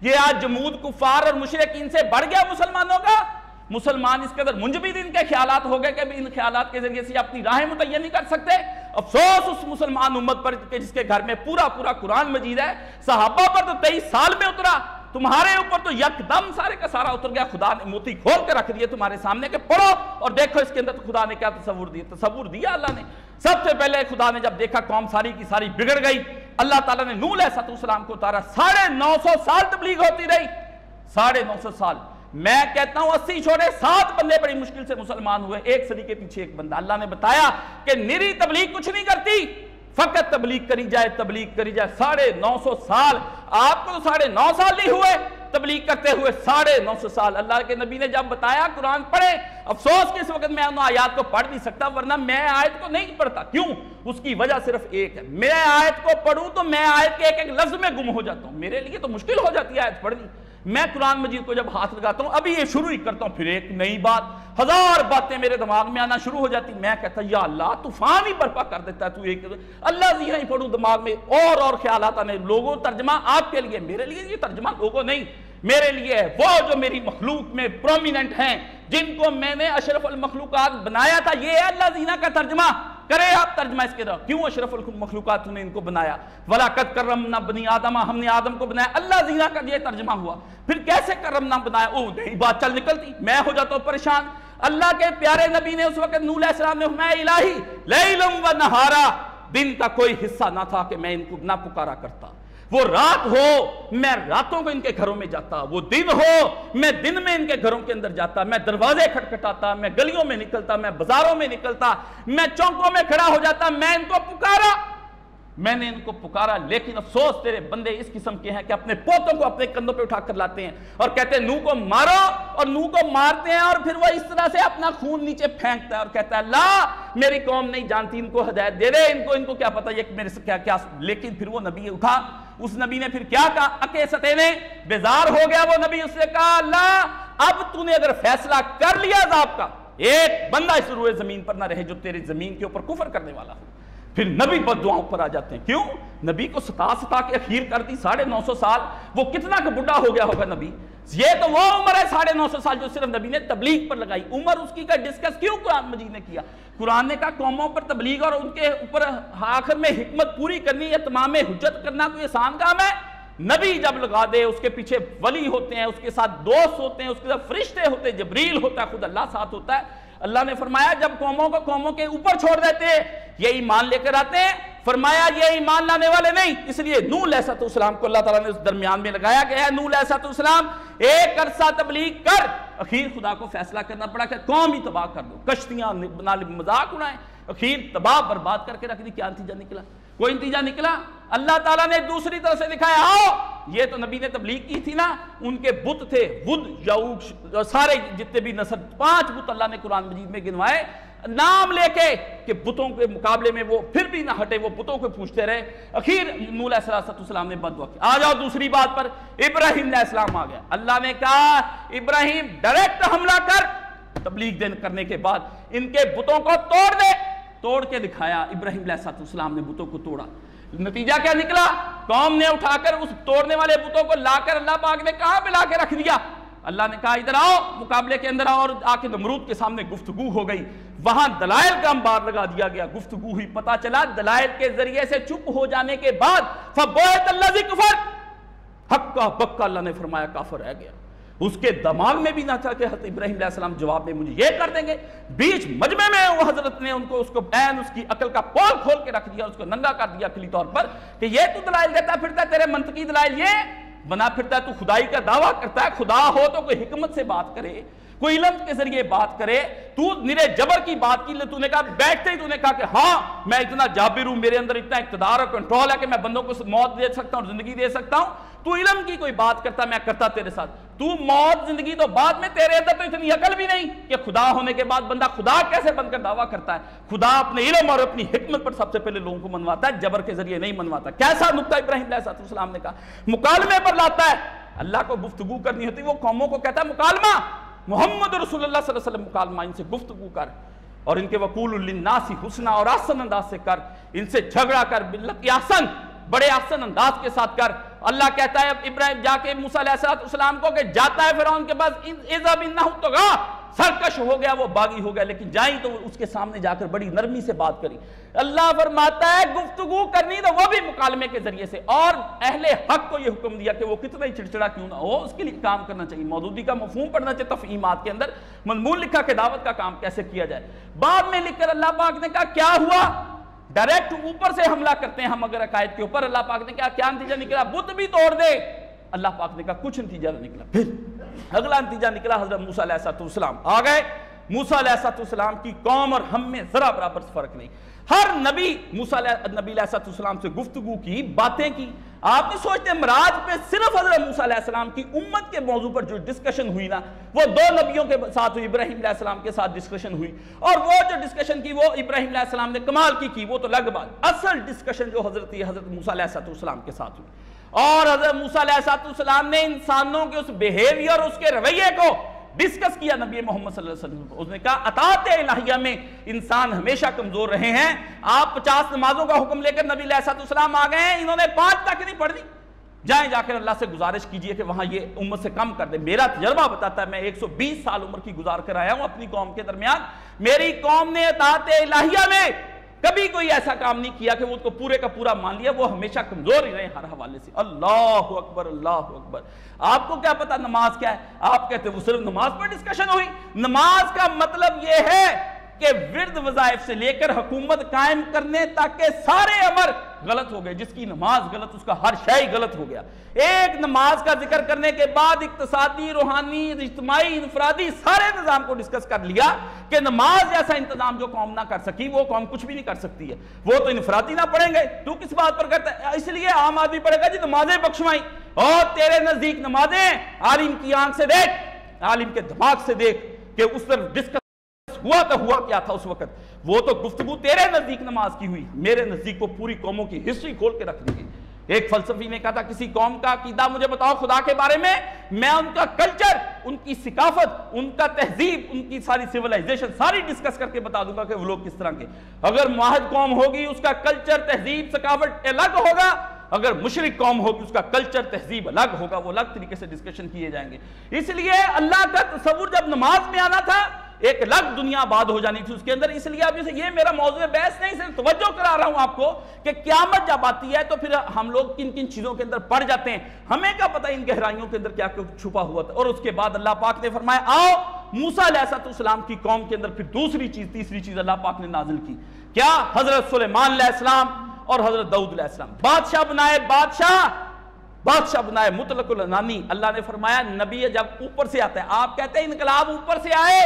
یہ آج جمود کفار اور مشرکین سے بڑھ گیا مسلمانوں کا۔ مسلمان اس قدر منجمد ان کے خیالات ہو گئے کہ ان خیالات کے ذریعے سے اپنی راہیں متعین نہیں کر سکتے۔ افسوس اس مسلمان امت پر کہ جس کے گھر میں پورا قرآن مجید ہے۔ صحابہ پر تو 23 سال میں اترا، تمہارے اوپر تو یکدم سارے کا سارا اتر گیا۔ خدا نے موتی کھول کے رکھ دیے تمہارے سامنے کہ پڑھو اور دیکھو اس کے اندر خدا نے کیا تصور دیا اللہ نے۔ سب سے پہلے خدا نے جب دیکھا قوم ساری کی ساری بگڑ گئی، اللہ تعالیٰ نے نوح علیہ السلام کو اتارا۔ 950 سال تبلیغ ہوتی رہی، 950 سال۔ میں کہتا ہوں 80 چھوڑے 7 بندے بڑی مشکل سے مسلمان ہوئے، ایک صدی کے پیچھے ایک بندہ۔ اللہ نے بتایا کہ نری تبلیغ کچھ نہیں کرتی، فقط تبلیغ کری جائے، تبلیغ کری جائے۔ 950 سال، آپ کو تو 9.5 سال نہیں ہوئے تبلیغ کرتے ہوئے، 950 سال۔ اللہ کے نبی نے جب بتایا قرآن پڑھے، افسوس کہ اس وقت میں ان آیات کو پڑھ نہیں سکتا، ورنہ میں آیت کو نہیں پڑھتا۔ کیوں؟ اس کی وجہ صرف ایک ہے، میں آیت کو پڑھوں تو میں آیت کے ایک ایک لفظ میں گم ہو جاتا ہوں، میرے لیے تو مشکل ہو جاتی ہے آیت پڑھنی۔ میں قرآن مجید کو جب ہاتھ لگاتا ہوں، ابھی یہ شروع ہی کرتا ہوں، پھر ایک نئی بات، 1000 باتیں میرے دماغ میں آنا شروع ہو جاتی، میں کہتا یا اللہ طوفان ہی برپا کر دیتا ہے تو ایک اللہ زیرہ ہی پڑھوں، دماغ میں اور خیالات آنے۔ لوگوں ترجمہ آپ کے لیے، میرے لیے یہ ترجمہ لوگوں نہیں، میرے لیے وہ جو میری مخلوق میں پرومیننٹ ہیں، جن کو میں نے اشرف المخلوقات بنایا تھا، یہ ہے اللہ زیرہ کا ترجمہ۔ کرے آپ ترجمہ اس کے دور، کیوں اشرف المخلوقات نے ان کو بنایا؟ وَلَقَدْ كَرَّمْنَا بَنِي آدَمَ، ہم نے آدم کو بنایا، اللہ زیرہ کا یہ ترجمہ ہوا۔ پھر کیسے کرمنا بنایا؟ نہیں بات چل نکلتی، میں ہو جاتا ہوں پریشان۔ اللہ کے پیارے نبی نے اس وقت نوح علیہ السلام نے فرمایا الہی لیلم و نہارا، دن کا کوئی حصہ نہ تھا کہ میں ان کو نہ پکارا کرتا۔ وہ رات ہو میں راتوں کو ان کے گھروں میں جاتا، وہ دن ہو میں دن میں ان کے گھروں کے اندر جاتا، میں دروازے کھٹکھٹاتا، میں گلیوں میں نکلتا، میں بازاروں میں نکلتا، میں چوکوں میں کھڑا ہو جاتا، میں ان کو پکارا، میں نے ان کو پکارا۔ لیکن افسوس تیرے بندے اس قسم کے ہیں کہ اپنے پوتوں کو اپنے کندھوں پہ اٹھا کر لاتے ہیں اور کہتے ہیں نوح کو مارو، اور نوح کو مارتے ہیں اور پھر وہ اس طرح سے اپنا خون نیچے پھینکتا ہے اور کہتا ہے اللہ میری قوم نہیں جانتی، ان کو ہدایت دے دے، ان کو کیا پتہ یہ میرے سے کیا۔ لیکن پھر وہ نبی اٹھا، اس نبی نے پھر کیا کہا؟ اکے ستینے بیزار ہو گیا وہ نبی، اس نے کہا اللہ اب تو نے اگر فیصلہ کر لیا عذاب کا، ایک بندہ اس روئے زمین پر نہ رہے جو تیری زمین کے اوپر کفر کرنے والا ہو۔ پھر نبی بد دعاؤں پر آ جاتے ہیں، کیوں؟ نبی کو ستا کے اخیر کر دی 950 سال، وہ کتنا کہ بڑھا ہو گیا ہوگا نبی۔ یہ تو وہ عمر ہے 950 سال جو صرف نبی نے تبلیغ پر لگائی۔ عمر اس کی کا ڈسکس کیوں قرآن مجید نے کیا؟ قرآن نے کہا قوموں پر تبلیغ اور ان کے اوپر آخر میں حکمت پوری کرنی ہے، تمام حجت کرنا کوئی آسان کام ہے؟ نبی جب لگا دے، اس کے پیچھے ولی ہوتے ہیں، اس کے ساتھ دوست ہوتے ہیں، اس کے ساتھ فرشتے ہوتے ہیں، جبریل ہوتا ہے، خود اللہ ساتھ ہوتا ہے۔ اللہ نے فرمایا جب قوموں کو قوموں کے اوپر چھوڑ دیتے ہیں، یہ ایمان لے کر آتے ہیں، فرمایا یہ ایمان لانے والے نہیں، اس لیے نوح علیہ السلام کو اللہ تعالیٰ نے اس درمیان میں لگایا کہ اے نوح علیہ السلام ایک عرصہ تبلیغ کر۔ اخیر خدا کو فیصلہ کرنا پڑا کہ قوم ہی تباہ کر دو، کشتیاں بنا لی، مذاق اڑائیں، اخیر تباہ برباد کر کے رکھ دی۔ کیا نتیجہ نکلا؟ کوئی نتیجہ نکلا؟ اللہ تعالیٰ نے دوسری طرف سے دکھایا، آؤ یہ تو نبی نے تبلیغ کی تھی نا، ان کے بت تھے، ود یعوق، سارے جتنے بھی نسل 5 بت اللہ نے قرآن مجید میں گنوائے نام لے کے کہ بتوں کے مقابلے میں وہ پھر بھی نہ ہٹے، وہ بتوں کو پوچھتے رہے۔ اخیر نوح علیہ السلام نے بد دعا کی۔ آ جاؤ دوسری بات پر، ابراہیم علیہ السلام آ گیا۔ اللہ نے کہا ابراہیم ڈائریکٹ حملہ کر، تبلیغ کرنے کے بعد ان کے بتوں کو توڑ دے۔ توڑ کے دکھایا، ابراہیم علیہ السلام نے بتوں کو توڑا۔ نتیجہ کیا نکلا؟ قوم نے اٹھا کر اس توڑنے والے بتوں کو لا کر اللہ پاک نے کہاں پہ لا کے رکھ دیا؟ اللہ نے کہا ادھر آؤ، مقابلے کے اندر آؤ، اور آ کے نمرود کے سامنے گفتگو ہو گئی۔ وہاں دلائل کا انبار لگا دیا گیا، گفتگو ہوئی، پتہ چلا دلائل کے ذریعے سے چپ ہو جانے کے بعد فَبُہِتَ الَّذِي كَفَرَ، حق کا بکا اللہ نے فرمایا کافر رہ گیا۔ اس کے دماغ میں بھی نہ تھا کہ حضرت ابراہیم علیہ السلام جواب میں مجھے یہ کر دیں گے. بیچ مجمع میں وہ حضرت نے اس کو عین اس کی عقل کا پول کھول کے رکھ دیا, اس کو ننگا کر دیا کلی طور پر کہ یہ تو دلائل دیتا پھرتا ہے, تیرے منطقی دلائل یہ بنا پھرتا ہے, تو خدائی کا دعویٰ کرتا ہے. خدا ہو تو کوئی حکمت سے بات کرے, کوئی علم کے ذریعے بات کرے. تو نرے جبر کی بات کی, تو نے کہا بیٹھتے ہی تو نے کہا کہ ہاں میں اتنا جابر ہوں, میرے اندر اتنا اقتدار اور کنٹرول ہے کہ میں بندوں کو موت دے سکتا ہوں اور زندگی دے سکتا ہوں. تو علم کی کوئی بات کرتا, میں کرتا تیرے ساتھ. تو موت زندگی تو بعد میں, تیرے اندر تو اتنی عقل بھی نہیں کہ خدا ہونے کے بعد بندہ خدا کیسے بن کر دعویٰ کرتا ہے. خدا اپنے علم اور اپنی حکمت پر سب سے پہلے لوگوں کو منواتا ہے, جبر کے ذریعے نہیں منواتا. کیسا نکتہ ابراہیم علیہ السلام نے کہا, مکالمے پر لاتا ہے. اللہ کو گفتگو کرنی ہوتی, وہ قوموں کو کہتا ہے مکالمہ, محمد رسول اللہ صلی اللہ علیہ وسلم مکالمہ, ان سے گفتگو کر اور ان کے وقول للناس حسنا اور آسن انداز سے کر, ان سے جھگڑا کر باللتی احسن, بڑے احسن انداز کے ساتھ کر. اللہ کہتا ہے ابراہیم جا کے موسیٰ علیہ السلام کو کہ جاتا ہے فرعون کے پاس, اذهب انه طغى, سرکش ہو گیا, وہ باغی ہو گیا, لیکن جائیں تو اس کے سامنے جا کر بڑی نرمی سے بات کری. اللہ فرماتا ہے گفتگو کرنی تو وہ بھی مکالمے کے ذریعے سے, اور اہل حق کو یہ حکم دیا کہ وہ کتنا ہی چڑچڑا کیوں نہ ہو اس کے لیے کام کرنا چاہیے. مودودی کا مفہوم پڑھنا چاہیے, تفہیمات کے اندر مضمون لکھا کہ دعوت کا کام کیسے کیا جائے. بعد میں لکھ کر اللہ پاک نے کہا کیا ہوا, ڈائریکٹ اوپر سے حملہ کرتے ہیں ہم اگر عقائد کے اوپر. اللہ پاک نے کہا کیا نتیجہ نکلا, بت بھی توڑ دے. اللہ پاک نے کہا کچھ نتیجہ نہ نکلا. پھر اگلا نتیجہ نکلا, حضرت موسیٰ علیہ السلام آ گئے. موسیٰ علیہ السلام کی قوم اور ہم میں ذرا برابر فرق نہیں. ہر نبی موسیٰ علیہ السلام سے گفتگو کی, باتیں کی. آپ نہیں سوچتے معراج پہ صرف حضرت موسیٰ علیہ السلام کی امت کے موضوع پر جو ڈسکشن ہوئی نا, وہ دو نبیوں کے ساتھ ہوئی, ابراہیم علیہ السلام کے ساتھ ڈسکشن ہوئی, اور وہ جو ڈسکشن کی وہ ابراہیم علیہ السلام نے کمال کی, وہ تو لگ بات. اصل ڈسکشن جو حضرت موسیٰ علیہ السلام کے ساتھ ہوئی, اور حضرت موسیٰ علیہ السلام نے انسانوں کے اس بیہیویئر, اس کے رویے کو ڈسکس کیا نبی محمد صلی اللہ علیہ وسلم کو. اس نے کہا اطاعت الہیہ میں انسان ہمیشہ کمزور رہے ہیں. آپ 50 نمازوں کا حکم لے کر نبی علیہ السلام آ گئے ہیں, انہوں نے 5 تک نہیں پڑھ دی. جائیں جا کر اللہ سے گزارش کیجئے کہ وہاں یہ امت سے کم کر دے. میرا تجربہ بتاتا ہے, میں 120 سال عمر کی گزار کر آیا ہوں اپنی قوم کے درمیان, میری قوم نے اطاعت الہیہ میں کبھی کوئی ایسا کام نہیں کیا کہ وہ اس کو پورے کا پورا مان لیا. وہ ہمیشہ کمزور ہی رہے ہر حوالے سے. اللہ اکبر, اللہ اکبر. آپ کو کیا پتا نماز کیا ہے, آپ کہتے وہ صرف نماز پر ڈسکشن ہوئی. نماز کا مطلب یہ ہے کہ ورد وظائف سے لے کر حکومت قائم کرنے تک کے سارے امر غلط ہو گئے. جس کی نماز غلط, اس کا ہر شے غلط ہو گیا. ایک نماز کا ذکر کرنے کے بعد اقتصادی, روحانی, اجتماعی, انفرادی سارے نظام کو ڈسکس کر لیا کہ نماز جیسا انتظام جو قوم نہ کر سکی وہ قوم کچھ بھی نہیں کر سکتی ہے. وہ تو انفرادی نہ پڑھیں گے, تو کس بات پر کرتا ہے؟ اس لیے عام آدمی پڑھے گا جی نمازیں بخشوائیں, اور تیرے نزدیک نمازیں عالم کی آنکھ سے دیکھ, عالم کے دماغ سے دیکھ کہ اس پر ڈسکس ہوا تو ہوا کیا تھا اس وقت. وہ تو گفتگو تیرے نزدیک نماز کی ہوئی, میرے نزدیک کو پوری قوموں کی ہسٹری کھول کے رکھ دی گئی. ایک فلسفی نے کہا تھا کسی قوم کا عقیدہ مجھے بتاؤ خدا کے بارے میں ان کا کلچر, ان کی ثقافت, ان کا تہذیب, ان کی ساری سیولائزیشن ساری ڈسکس کر کے بتا دوں گا کہ وہ لوگ کس طرح کے. اگر معاہد قوم ہوگی اس کا کلچر, تہذیب, ثقافت الگ ہوگا. اگر مشرک قوم ہوگی اس کا کلچر, تہذیب الگ ہوگا. وہ الگ طریقے سے ڈسکشن کیے جائیں گے. اس لیے اللہ کا تصور جب نماز میں آنا تھا, ایک الگ دنیا آباد ہو جانی تھی اس کے اندر. اس لیے اب یہ میرا موضوع بحث نہیں, صرف توجہ کرا رہا ہوں آپ کو کہ قیامت جب آتی ہے تو پھر ہم لوگ کن کن چیزوں کے اندر پڑ جاتے ہیں. ہمیں کیا پتہ ان گہرائیوں کے اندر کیا چھپا ہوا تھا. اور اس کے بعد اللہ پاک نے فرمایا آؤ موسیٰ علیہ السلام کی قوم کے اندر پھر دوسری چیز, تیسری چیز اللہ پاک نے نازل کی. کیا؟ حضرت سلیمان علیہ السلام اور حضرت داؤد علیہ السلام بادشاہ بنائے, بادشاہ بنائے مطلق العنانی. اللہ نے فرمایا نبی جب اوپر سے آتا ہے, آپ کہتے ہیں انقلاب اوپر سے آئے,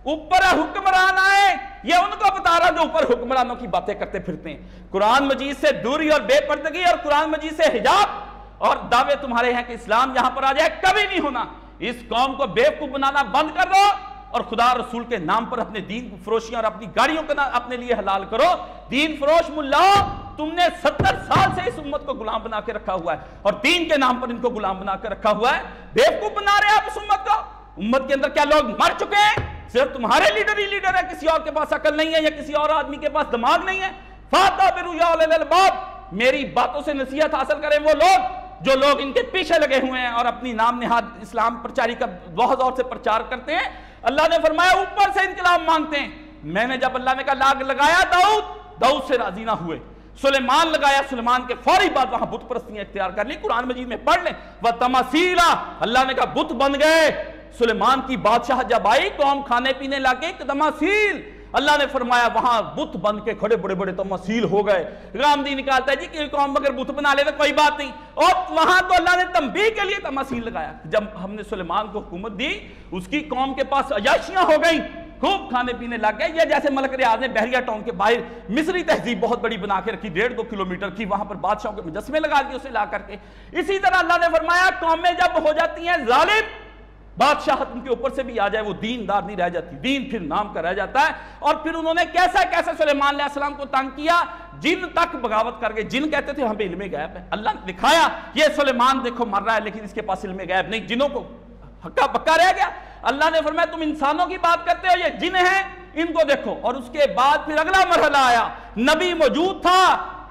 اوپر حکمران آئے, یہ ان کو بتا رہا جو اوپر حکمرانوں کی باتیں کرتے پھرتے ہیں. قرآن مجید سے دوری اور بے پردگی اور قرآن مجید سے حجاب اور دعوے تمہارے ہیں کہ اسلام یہاں پر آ جائے, کبھی نہیں ہونا. اس قوم کو بیوقوف بنانا بند کر دو اور خدا رسول کے نام پر اپنے دین فروشیاں اور اپنی گاڑیوں کو اپنے لیے حلال کرو. دین فروش ملاؤ, تم نے 70 سال سے اس امت کو غلام بنا کے رکھا ہوا ہے اور دین کے نام پر ان کو غلام بنا کے رکھا ہوا ہے. بیوقوف بنا رہے آپ اس امت کو. امت کے اندر کیا لوگ مر چکے ہیں؟ صرف تمہارے لیڈر ہی لیڈر ہے, کسی اور کے پاس عقل نہیں ہے یا کسی اور آدمی کے پاس دماغ نہیں ہے. فَاتَبِرُوا يَا أُولِي الْأَلْبَابِ, میری باتوں سے نصیحت حاصل کریں وہ لوگ جو لوگ ان کے پیچھے لگے ہوئے ہیں اور اپنی نام نہاد اسلام پرچاری کا بہت زور سے پرچار کرتے ہیں. اللہ نے فرمایا اوپر سے انقلاب مانگتے ہیں. میں نے جب اللہ نے کہا لاگ لگایا داؤد سے راضی نہ ہوئے. سلیمان لگایا، سلیمان کے فوری بعد وہاں بت پرستیاں اختیار کر لی. قرآن مجید میں پڑھ لیں وَتَمَاثِيلَ، اللہ نے کہا بت بن گئے. سلیمان کی بادشاہ جب آئی قوم کھانے پینے لگے، تماثیل، اللہ نے فرمایا وہاں بت بن کے کھڑے بڑے بڑے تماثیل ہو گئے. غامدی نکالتا ہے جی کہ قوم اگر بت بنا لے تو کوئی بات نہیں، اور وہاں تو اللہ نے تنبیہ کے لیے تماثیل لگایا. جب ہم نے سلیمان کو حکومت دی، اس کی قوم کے پاس عیاشیاں ہو گئیں، خوب کھانے پینے لگ گئے. یہ جیسے ملک ریاض نے بحریہ ٹاؤن کے باہر مصری تہذیب بہت بڑی بنا کے رکھی، 1.5-2 کلومیٹر کی، وہاں پر بادشاہوں کے مجسمے لگا دیے اسے لا کر کے. اسی طرح اللہ نے فرمایا قومیں جب ہو جاتی ہیں ظالم، بادشاہت ان کے اوپر سے بھی آ جائے، وہ دیندار نہیں رہ جاتی، دین پھر نام کا رہ جاتا ہے. اور پھر انہوں نے کیسا سلیمان علیہ السلام کو تنگ کیا، جن تک بغاوت کر گئے. جن کہتے تھے ہمیں علم غیب ہے، اللہ نے دکھایا یہ سلیمان دیکھو مر رہا ہے لیکن اس کے پاس علم غیب نہیں. جنوں کو ہکا پکا رہ گیا. اللہ نے فرمایا تم انسانوں کی بات کرتے ہو، یہ جن ہیں ان کو دیکھو. اور اس کے بعد پھر اگلا مرحلہ آیا، نبی موجود تھا.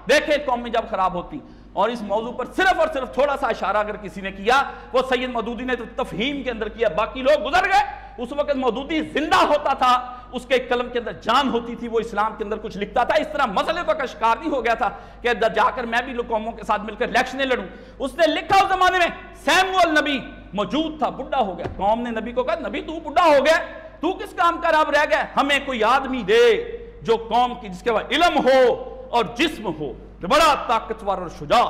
دیکھیں قومیں جب خراب ہوتی، اور اس موضوع پر صرف اور صرف تھوڑا سا اشارہ اگر کسی نے کیا، وہ سید مودودی نے تو تفہیم کے اندر کیا، باقی لوگ گزر گئے. اس وقت مودودی زندہ ہوتا تھا، اس کے قلم کے اندر جان ہوتی تھی، وہ اسلام کے اندر کچھ لکھتا تھا. اس طرح مسئلے تو کا شکار نہیں ہو گیا تھا کہ جا کر میں بھی قوموں کے ساتھ مل کر الیکشنیں لڑوں. اس نے لکھا اس زمانے میں سیموئل نبی موجود تھا، بڈھا ہو گیا. قوم نے نبی کو کہا نبی تو بڈھا ہو گیا، تو کس کام کا رب رہ گیا، ہمیں کوئی آدمی دے جو قوم کی جس کے بعد علم ہو اور جسم ہو، بڑا طاقتور اور شجاع،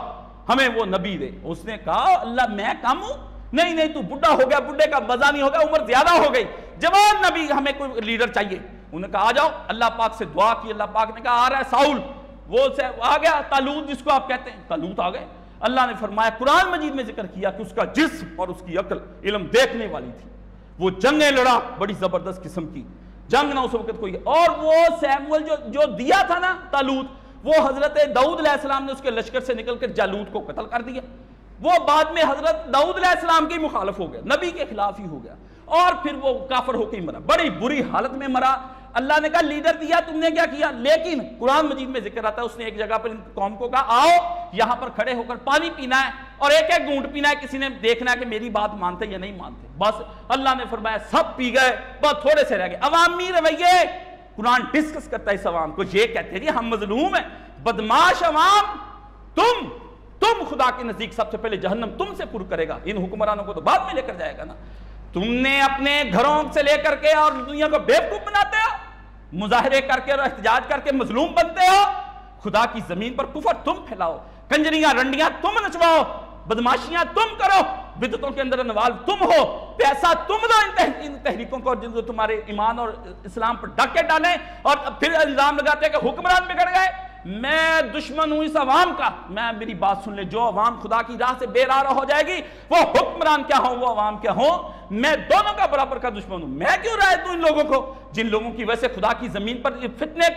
ہمیں وہ نبی دے. اس نے کہا اللہ میں کم ہوں؟ نہیں تو بڈھا ہو گیا، بڈھے کا مزہ نہیں ہوگا، عمر زیادہ ہو گئی، جوان نبی، ہمیں کوئی لیڈر چاہیے. انہوں نے کہا آ جاؤ. اللہ پاک سے دعا کی، اللہ پاک نے کہا آ رہا ہے ساؤل. وہ آ گیا. طالوت جس کو آپ کہتے ہیں، طالوت آ گئے. اللہ نے فرمایا قرآن مجید میں ذکر کیا کہ اس کا جسم اور اس کی عقل علم دیکھنے والی تھی. وہ جنگیں لڑا، بڑی زبردست قسم کی جنگ نہ اس وقت کوئی. اور وہ سیموئل جو دیا تھا نا طالوت، وہ حضرت داؤد علیہ السلام نے اس کے لشکر سے نکل کر جالوت کو قتل کر دیا. وہ بعد میں حضرت داؤد علیہ السلام کی مخالف ہو گیا، نبی کے خلاف ہی ہو گیا، اور پھر وہ کافر ہو کے ہی مرا، بڑی بری حالت میں مرا. اللہ نے کہا لیڈر دیا تم نے کیا کیا. لیکن قرآن مجید میں ذکر آتا ہے اس نے ایک جگہ پر ان قوم کو کہا آؤ یہاں پر کھڑے ہو کر پانی پینا ہے اور ایک ایک گھونٹ پینا ہے، کسی نے دیکھنا ہے کہ میری بات مانتے یا نہیں مانتے. بس اللہ نے فرمایا سب پی گئے، بہت تھوڑے سے رہ گئے. عوامی رویے قرآن ڈسکس کرتا ہے اس عوام کو، یہ کہتے ہیں جی ہم مظلوم ہیں، بدماش عوام، تم خدا کے نزدیک سب سے پہلے جہنم تم سے پر کرے گا، ان حکمرانوں کو تو بعد میں لے کر جائے گا نا. تم نے اپنے گھروں سے لے کر کے اور دنیا کو بیوقوف بناتے ہو، مظاہرے کر کے اور احتجاج کر کے مظلوم بنتے ہو. خدا کی زمین پر کفر تم پھیلاؤ، کنجریاں رنڈیاں تم نچواؤ، بدماشیاں تم کرو، بدعتوں کے اندر انوالو تم ہو، پیسہ تم دو ان تحریکوں کو جو تمہارے ایمان اور اسلام پر ڈاکے ڈالیں، اور پھر الزام لگاتے ہیں کہ حکمران بگڑ گئے. میں دشمن ہوں اس عوام کا. میری بات سن لے، جو عوام خدا کی راہ سے بے راہ ہو جائے گی، وہ حکمران کیا ہوں وہ عوام کیا ہوں، میں دونوں کا برابر کا دشمن ہوں. میں کیوں رائے دوں ان لوگوں کو جن لوگوں کی وجہ سے خدا کی زمین پر فتنے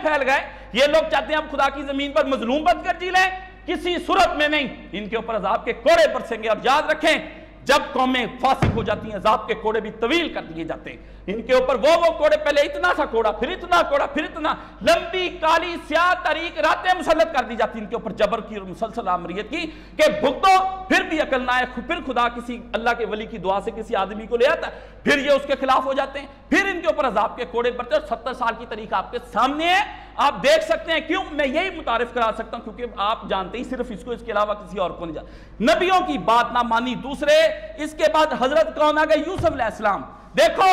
پھیل گئے. یہ لوگ چاہتے ہیں ہم خدا کی زمین پر مظلوم بن کر جی لیں، کسی صورت میں نہیں. ان کے اوپر عذاب کے کوڑے برسیں گے. اور یاد رکھیں جب قومیں فاسق ہو جاتی ہیں عذاب کے کوڑے بھی طویل کر دیے جاتے ہیں. ان کے اوپر وہ کوڑے، پہلے اتنا سا کوڑا، پھر اتنا کوڑا، پھر اتنا لمبی کالی سیاہ تاریک راتیں مسلط کر دی جاتی ان کے اوپر جبر کی اور مسلسل آمریت کی کہ بھگتو، پھر بھی عقل نہ آئے. پھر خدا کسی اللہ کے ولی کی دعا سے کسی آدمی کو لے آتا ہے، پھر یہ اس کے خلاف ہو جاتے ہیں، پھر ان کے اوپر عذاب کے کوڑے برتے. اور 70 سال کی تاریخ آپ کے سامنے ہے، آپ دیکھ سکتے ہیں. کیوں میں یہی متعارف کرا سکتا ہوں کیونکہ آپ جانتے ہی صرف اس کو، اس کے علاوہ کسی اور کو نہیں جانتے. نبیوں کی بات نہ مانی. دوسرے اس کے بعد حضرت کون آ گئے؟ یوسف علیہ السلام. دیکھو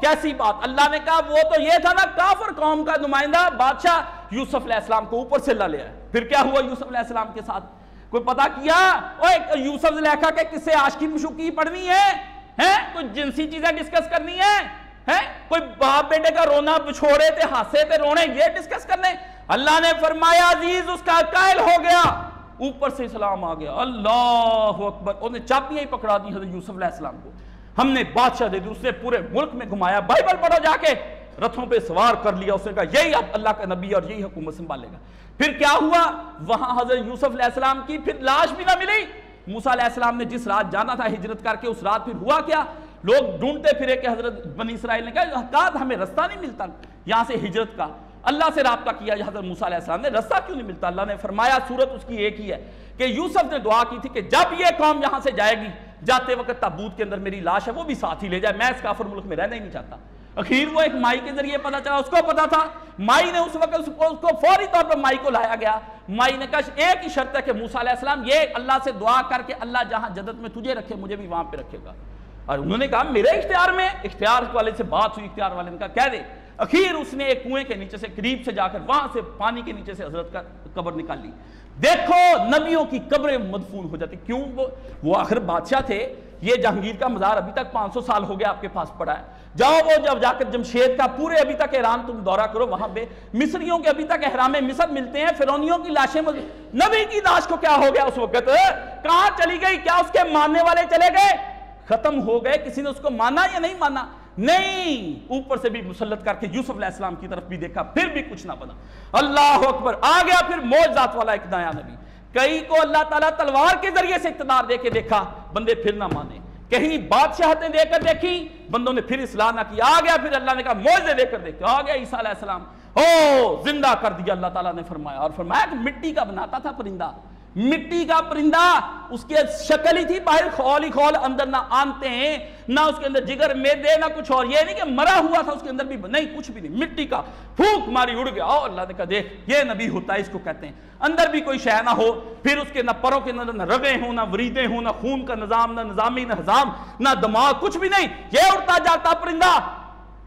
کیسی بات. اللہ نے کہا وہ تو یہ تھا نا کافر قوم کا نمائندہ بادشاہ، یوسف علیہ السلام کو اوپر سے لا لیا. پھر کیا ہوا یوسف علیہ السلام کے ساتھ؟ کوئی پتا کیا؟ یوسف زلیخا کے قصے عاشقی مشوقی پڑھنی ہے، کوئی جنسی چیزیں ڈسکس کرنی ہے، کوئی باپ بیٹے کا رونا بچھوڑے تھے، ہنسے تھے، رونے، یہ ڈسکس کرنے. اللہ نے فرمایا عزیز اس کا قائل ہو گیا، اوپر سے اسلام آ گیا. اللہ اکبر. انہوں نے چابیاں ہی پکڑا دی حضرت یوسف علیہ السلام کو. ہم نے بادشاہ دے دی، اس نے پورے ملک میں گھمایا. بائبل پڑھو جا کے، رتھوں پہ سوار کر لیا. اس نے کہا یہی اب اللہ کا نبی اور یہی حکومت سنبھالے گا. پھر کیا ہوا؟ وہاں حضرت یوسف علیہ السلام کی پھر لاش بھی نہ ملی. موسیٰ علیہ السلام نے جس رات جانا تھا ہجرت کر کے، اس رات پھر ہوا کیا؟ لوگ ڈھونڈتے پھرے کہ حضرت بنی اسرائیل نے کہا ہمیں رستہ نہیں ملتا یہاں سے ہجرت کا. اللہ سے رابطہ کیا حضرت موسیٰ علیہ السلام نے، رستہ کیوں نہیں ملتا؟ اللہ نے فرمایا صورت اس کی ایک ہی ہے کہ یوسف نے دعا کی تھی کہ جب یہ قوم یہاں سے جائے گی، جاتے وقت تابوت کے اندر میری لاش ہے وہ بھی ساتھ ہی لے جائے، میں اس کافر ملک میں رہنا ہی نہیں چاہتا. اخیر وہ ایک مائی کے ذریعے پتا چلا، اس کو پتا تھا، مائی نے اس وقت اس کو فوری طور پر مائی کو لایا گیا. مائی نے کہا ایک ہی شرط ہے کہ موسیٰ علیہ السلام یہ اللہ سے دعا کر کے اللہ جہاں جنت میں تجھے رکھے مجھے بھی وہاں پہ رکھے گا. اور انہوں نے کہا میرے اختیار میں، اختیار والے سے بات ہوئی، اختیار والے نے کہا کہہ دے. اخیر اس نے ایک کنویں کے نیچے سے قریب سے جا کر وہاں سے پانی کے نیچے سے حضرت کا قبر نکال لی. دیکھو نبیوں کی قبریں مدفون ہو جاتی. کیوں؟ وہ آخر بادشاہ تھے. یہ جہانگیر کا مزار ابھی تک 500 سال ہو گیا آپ کے پاس پڑا ہے. جاؤ وہ جب جا کر جمشید کا پورے ابھی تک ایران تم دورہ کرو، وہاں پہ مصریوں کے ابھی تک احرام مصر ملتے ہیں، فرعونیوں کی لاشیں. نبی کی لاش کو کیا ہو گیا اس وقت؟ کہاں چلی گئی؟ کیا اس کے ماننے والے چلے گئے؟ ختم ہو گئے؟ کسی نے اس کو مانا یا نہیں مانا؟ نہیں. اوپر سے بھی مسلط کر کے یوسف علیہ السلام کی طرف بھی دیکھا، پھر بھی کچھ نہ بنا. اللہ اکبر. آ گیا پھر معجزات والا ایک نیا نبی. کئی کو اللہ تعالیٰ تلوار کے ذریعے سے اقتدار دے کے دیکھا، بندے پھر نہ مانے. کہیں بادشاہتیں دے کر دیکھی، بندوں نے پھر اصلاح نہ کی. آ گیا پھر اللہ نے کہا معجزے دے کر دیکھو. آ گیا عیسیٰ علیہ السلام، زندہ کر دیا اللہ تعالیٰ نے فرمایا. اور فرمایا کہ مٹی کا بناتا تھا پرندہ، مٹی کا پرندہ. اس کی شکل ہی تھی باہر خول ہی خول، اندر نہ آنتے ہیں، نہ اس کے اندر جگر میدے، نہ کچھ اور. یہ نہیں کہ مرا ہوا تھا اس کے اندر بھی نہیں، کچھ بھی نہیں، مٹی کا. پھونک ماری اڑ گیا. اللہ نے کہا دیکھ یہ نبی ہوتا ہے، اس کو کہتے ہیں. اندر بھی کوئی شے نہ ہو، پھر اس کے نہ پروں کے نہ رگیں ہوں، نہ وریدیں ہوں، نہ خون کا نظام، نہ نظامی، نہ حزام، نہ دماغ، کچھ بھی نہیں. یہ اڑتا جاتا پرندہ.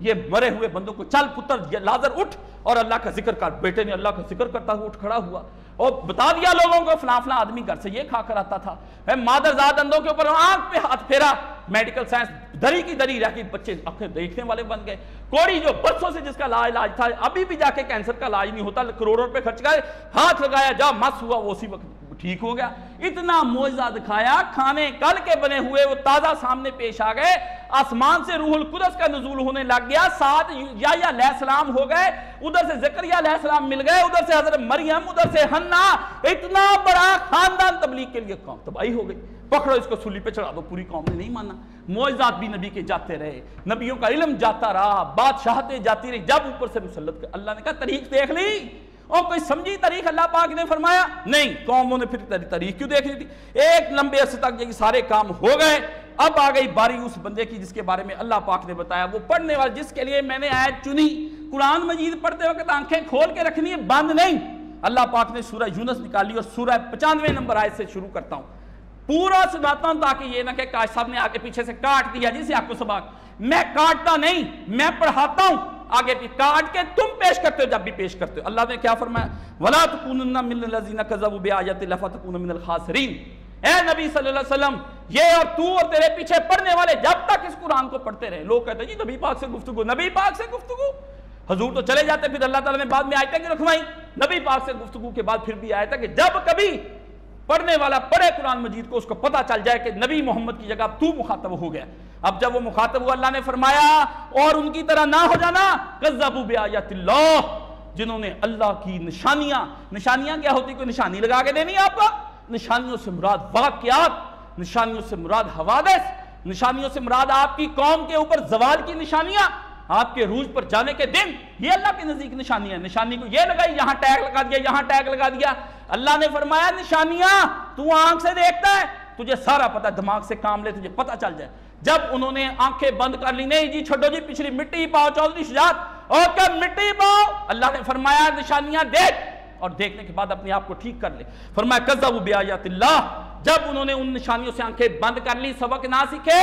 یہ مرے ہوئے بندوں کو چل پتر لازر اٹھ اور اللہ کا ذکر کر. بیٹے نے اللہ کا ذکر کرتا ہوا اٹھ کھڑا ہوا اور بتا دیا لوگوں کو فلاں فلاں آدمی گھر سے یہ کھا کر آتا تھا. مادرزاد اندوں کے اوپر آنکھ پہ ہاتھ پھیرا. میڈیکل سائنس دری کی دری رہ گئی، بچے آنکھیں دیکھنے والے بن گئے. کوڑی جو برسوں سے جس کا علاج تھا، ابھی بھی جا کے کینسر کا علاج نہیں ہوتا، کروڑوں روپے خرچ گئے، ہاتھ لگایا جا مس ہوا، وہ اسی وقت ٹھیک ہو گیا. اتنا معجزہ دکھایا. کھانے کل کے بنے ہوئے وہ تازہ سامنے پیش آ گئے. آسمان سے روح القدس کا نزول ہونے لگ گیا. ساتھ یحییٰ علیہ السلام ہو گئے، ادھر سے زکریا علیہ السلام مل گئے، ادھر سے حضرت مریم، ادھر سے حنا. اتنا بڑا خاندان تبلیغ کے لیے قوم تباہی ہو گئی. پکڑو اس کو سولی پہ چڑھا دو. پوری قوم نے نہیں مانا. معجزات بھی نبی کے جاتے رہے، نبیوں کا علم جاتا رہا، بادشاہتیں جاتی رہی. جب اوپر سے مسلط اللہ نے کہا تاریخ دیکھ لی. اور کوئی سمجھی تاریخ اللہ پاک نے فرمایا نہیں. قوموں نے پھر تاریخ کیوں دیکھ لی تھی؟ ایک لمبے عرصے تک یہ سارے کام ہو گئے. اب آ گئی باری اس بندے کی جس کے بارے میں اللہ پاک نے بتایا. وہ پڑھنے والا جس کے لیے میں نے آیت چنی. قرآن مجید پڑھتے وقت آنکھیں کھول کے رکھنی ہے، بند نہیں. اللہ پاک نے سورہ یونس نکالی اور سورہ 95 نمبر آیت سے شروع کرتا ہوں. پورا سناتا ہوں تاکہ یہ نہ کہ کاش صاحب نے آگے پیچھے سے کاٹ دیا جسے آپ کو سبق. میں کاٹتا نہیں، میں پڑھاتا ہوں. آگے بھی کاٹ کے تم پیش کرتے ہو جب بھی پیش کرتے ہو. اللہ نے کیا فرمایا؟ وَلَا تَكُونُنَّ مِنَ الَّذِينَ كَذَّبُوا بِآيَاتِ اللَّهِ فَتَكُونَ مِنَ الْخَاسِرِينَ. اے نبی صلی اللہ علیہ وسلم، یہ اور تو اور تیرے پیچھے پڑھنے والے جب تک اس قرآن کو پڑھتے رہے. لوگ کہتے ہیں جی نبی پاک سے گفتگو، نبی پاک سے گفتگو. حضور تو چلے جاتے، پھر اللہ تعالیٰ نے بعد میں آیتیں کیوں رکھوائی؟ نبی پاک سے گفتگو کے بعد پھر بھی آیا تھا کہ جب کبھی پڑھنے والا پڑھے قرآن مجید کو، اس کو پتہ چل جائے کہ نبی محمد کی جگہ تو مخاطب ہو گیا. اب جب وہ مخاطب ہوا، اللہ نے فرمایا اور ان کی طرح نہ ہو جانا. کذبوا بآیات اللہ، جنہوں نے اللہ کی نشانیاں کیا ہوتی؟ کوئی نشانی لگا کے دینی آپ کو؟ نشانیوں سے مراد واقعات، نشانیوں سے مراد حوادث، نشانیوں سے مراد آپ کی قوم کے اوپر زوال کی نشانیاں، آپ کے عروج پر جانے کے دن. یہ اللہ کے نزدیک نشانی ہے. نشانی کو یہ لگائی، یہاں ٹیگ لگا دیا، یہاں ٹیگ لگا دیا. اللہ نے فرمایا نشانیاں تو آنکھ سے دیکھتا ہے، تجھے سارا پتہ، دماغ سے کام لے، تجھے پتہ چل جائے. جب انہوں نے آنکھیں بند کر لی، نہیں جی چھوڑو جی پچھلی مٹی پاؤ چودھری شجاعت، اور کب مٹی پاؤ. اللہ نے فرمایا نشانیاں دیکھ، اور دیکھنے کے بعد اپنے آپ کو ٹھیک کر لے. فرمایا کذبوا بآیات اللہ، جب انہوں نے ان نشانیوں سے آنکھیں بند کر لی، سبق نہ سیکھے،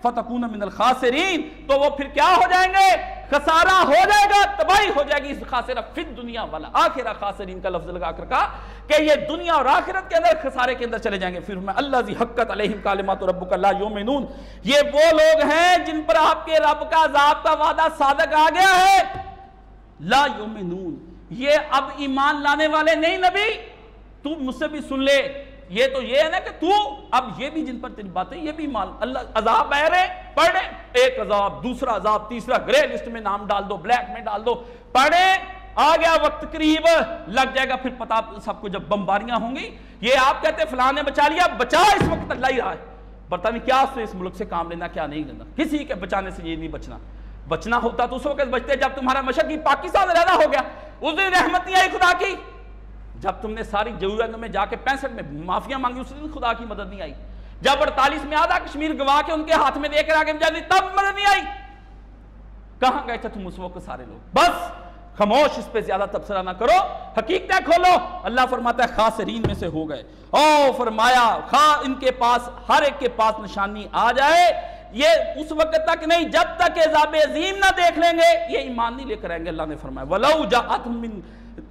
فَتَكُونَ مِنَ الْخَاسِرِينَ، تو وہ پھر کیا ہو جائیں گے؟ خسارہ ہو جائے گا، تباہی ہو جائے گی. خاسرہ فی الدنیا والا آخرہ، خاسرین کا لفظ لگا کر کہا کہ یہ دنیا اور آخرت کے اندر خسارے کے اندر چلے جائیں گے. پھر میں الذی حقت علیہم کلمات ربک لا یؤمنون، یہ وہ لوگ ہیں جن پر آپ کے رب کا عذاب کا وعدہ صادق آ گیا ہے. لا یؤمنون، یہ اب ایمان لانے والے نہیں. نبی تو مجھ سے بھی سن لے، یہ تو یہ ہے نا کہ تو اب یہ بھی جن پر تیری باتیں، یہ بھی مان. اللہ عذاب آئے رہے، پڑھے، ایک عذاب، دوسرا عذاب، تیسرا گرے لسٹ میں نام ڈال دو، بلیک میں ڈال دو. پڑھے، آ گیا وقت قریب، لگ جائے گا پھر پتا سب کو. جب بمباریاں ہوں گی، یہ آپ کہتے ہیں فلاں نے بچا لیا، بچا اس وقت اللہ ہی رہا ہے. پتہ نہیں کیا اس نے اس ملک سے کام لینا، کیا نہیں لینا. کسی کے بچانے سے یہ نہیں بچنا. بچنا ہوتا تو اس وقت بچتے جب تمہارا مشرقی پاکستان رہنا ہو گیا. اس دن رحمت نہیں آئی خدا کی. جب تم نے ساری جنگ میں جا کے 65 میں معافیاں مانگی، اس دن خدا کی مدد نہیں آئی. جب 48 میں آدھا کشمیر گوا کے ان کے ہاتھ میں دے کر آگے جاتی، تب مدد نہیں آئی. کہاں گئے تھے تم اس وقت سارے لوگ؟ بس خاموش، اس پہ زیادہ تبصرہ نہ کرو، حقیقتیں کھولو۔ اللہ فرماتا ہے خاسرین میں سے ہو گئے۔ او فرمایا ان کے پاس، ہر ایک کے پاس نشانی آ جائے، یہ اس وقت تک نہیں جب تک عذاب عظیم نہ دیکھ لیں گے یہ ایمان نہیں لے کر آئیں گے۔ اللہ نے فرمایا وَلَوْ جَاءَتْهُم مِّن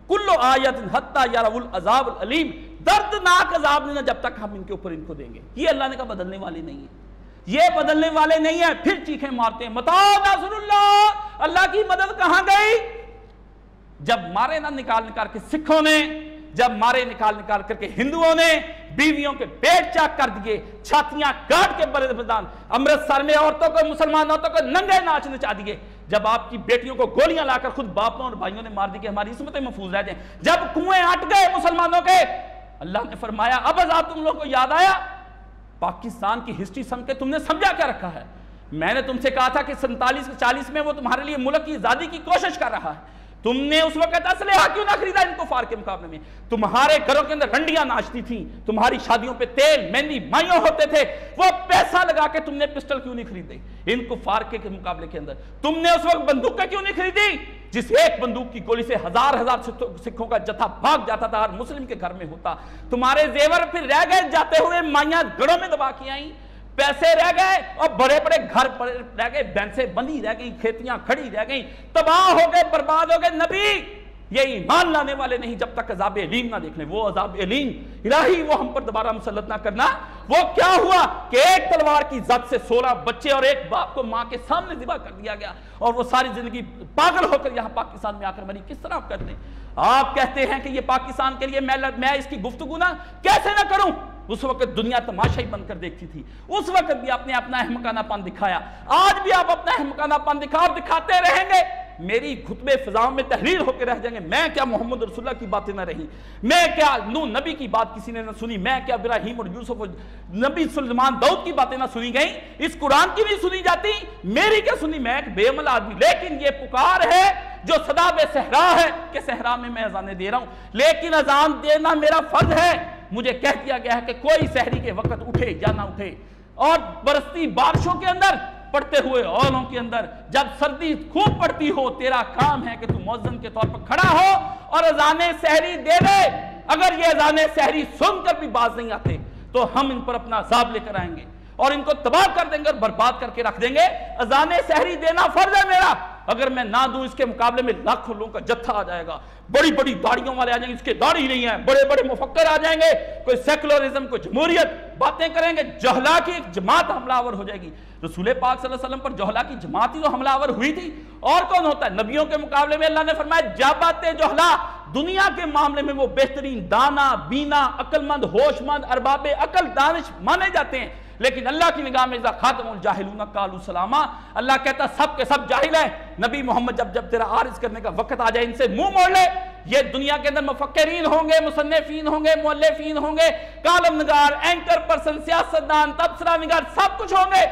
كُلُّ آیَةٍ حَتَّى يَرَوُا الْعَذَابَ الْأَلِيمَ، دردناک عذاب نہیں جب تک ہم ان کے اوپر ان کو دیں گے۔ یہ اللہ نے کہا بدلنے والے نہیں ہیں، یہ بدلنے والے نہیں ہیں۔ پھر چیخیں مارتے ہیں متى نصر اللہ، اللہ کی مدد کہاں گئی؟ جب مارے نہ نکال کے سکھوں نے، جب مارے نکال کر کے ہندوؤں نے بیویوں کے پیٹ چاک کر دیے، چھاتیاں کاٹ کے بڑے میدان، امرتسر میں عورتوں کو، مسلمان عورتوں کو ننگے ناچ نچا دیے، جب آپ کی بیٹیوں کو گولیاں لا کر خود باپوں اور بھائیوں نے مار دی کہ ہماری عصمتیں محفوظ رہ جائیں، جب کنویں ہٹ گئے مسلمانوں کے، اللہ نے فرمایا اب عذاب تم لوگوں کو یاد آیا؟ پاکستان کی ہسٹری سن کے تم نے سمجھا کیا رکھا ہے؟ میں نے تم سے کہا تھا کہ 47-40 میں وہ تمہارے لیے ملک کی آزادی کی کوشش کر رہا ہے، تم نے اس وقت اسلحہ کیوں نہ خریدا ان کفار کے مقابلے میں؟ تمہارے گھروں کے اندر رنڈیاں ناچتی تھیں، تمہاری شادیوں پہ تیل مہندی مائیوں ہوتے تھے، وہ پیسہ لگا کے تم نے پسٹل کیوں نہیں خریدے ان کفار کے مقابلے کے اندر؟ تم نے اس وقت بندوقیں کیوں نہیں خریدی جس ایک بندوق کی گولی سے ہزار سکھوں کا جتھا بھاگ جاتا تھا، ہر مسلم کے گھر میں ہوتا؟ تمہارے زیور پھر رہ گئے جاتے ہوئے، مائیاں گھروں میں دبا کے آئیں، پیسے رہ گئے اور بڑے بڑے گھر رہ گئے، بینسیں بندی رہ گئی، کھیتیاں کھڑی رہ گئیں، تباہ ہو گئے، برباد ہو گئے۔ نبی یہ ایمان لانے والے نہیں جب تک عذاب علیم نہ دیکھ لیں۔ وہ عذاب علیم الہی وہ ہم پر دوبارہ مسلط نہ کرنا۔ وہ کیا ہوا کہ ایک تلوار کی زد سے 16 بچے اور ایک باپ کو ماں کے سامنے ذبح کر دیا گیا، اور وہ ساری زندگی پاگل ہو کر یہاں پاکستان میں آ کر مری۔ کس طرح آپ کہتے ہیں؟ آپ کہتے ہیں کہ یہ پاکستان کے لیے میں اس کی گفتگو نہ کیسے نہ کروں؟ اس وقت دنیا تماشا ہی بن کر دیکھتی تھی، اس وقت بھی آپ نے اپنا احمقانہ پن دکھایا، آج بھی آپ اپنا احمقانہ پن دکھاتے رہیں گے۔ میری خطبے فضاؤں میں تحریر ہو کے رہ جائیں گے۔ میں کیا محمد رسول اللہ کی باتیں نہ رہی، میں کیا نوح نبی کی بات کسی نے نہ سنی، میں کیا ابراہیم اور یوسف اور نبی سلیمان داؤد کی باتیں نہ سنی گئیں، اس قرآن کی بھی سنی جاتی، میری کیا سنی؟ میں ایک بے عمل آدمی، لیکن یہ پکار ہے جو صدا بے صحرا ہے کہ صحرا میں اذانیں دے رہا ہوں، لیکن اذان دینا میرا فرض ہے۔ مجھے کہہ دیا گیا ہے کہ کوئی سحری کے وقت اٹھے یا نہ اٹھے، اور برستی بارشوں کے اندر، پڑتے ہوئے اولوں کے اندر، جب سردی خوب پڑتی ہو، تیرا کام ہے کہ تو مؤذن کے طور پر کھڑا ہو اور اذان سحری دے دے۔ اگر یہ اذان سحری سن کر بھی باز نہیں آتے تو ہم ان پر اپنا عذاب لے کر آئیں گے اور ان کو تباہ کر دیں گے اور برباد کر کے رکھ دیں گے۔ اذان سحری دینا فرض ہے میرا، اگر میں نہ دوں اس کے مقابلے میں لاکھوں لوگوں کا جتھا آ جائے گا، بڑی بڑی داڑیوں والے آ جائیں گے، اس کے داڑھی نہیں ہے، بڑے بڑے مفکر آ جائیں گے، کوئی سیکولرزم، کوئی جمہوریت باتیں کریں گے، جہلا کی ایک جماعت حملہ آور ہو جائے گی۔ رسول پاک صلی اللہ علیہ وسلم پر جہلا کی جماعت ہی تو حملہ آور ہوئی تھی، اور کون ہوتا ہے؟ نبیوں کے مقابلے میں اللہ نے فرمایا جابت جہلا، دنیا کے معاملے میں وہ بہترین دانا بینا عقل مند ہوش مند ارباب عقل دانش مانے جاتے ہیں، لیکن اللہ کی نگاہ میں اذا خاتم الجاہلون قالوا سلاما، اللہ کہتا سب کے سب جاہل ہیں۔ نبی محمد جب تیرا عارض کرنے کا وقت آ جائے ان سے منہ موڑ لے۔ یہ دنیا کے اندر مفکرین ہوں گے، مصنفین ہوں گے، مؤلفین ہوں گے، کالم نگار، اینکر پرسن، سیاستدان، تبصرہ نگار، سب کچھ ہوں گے،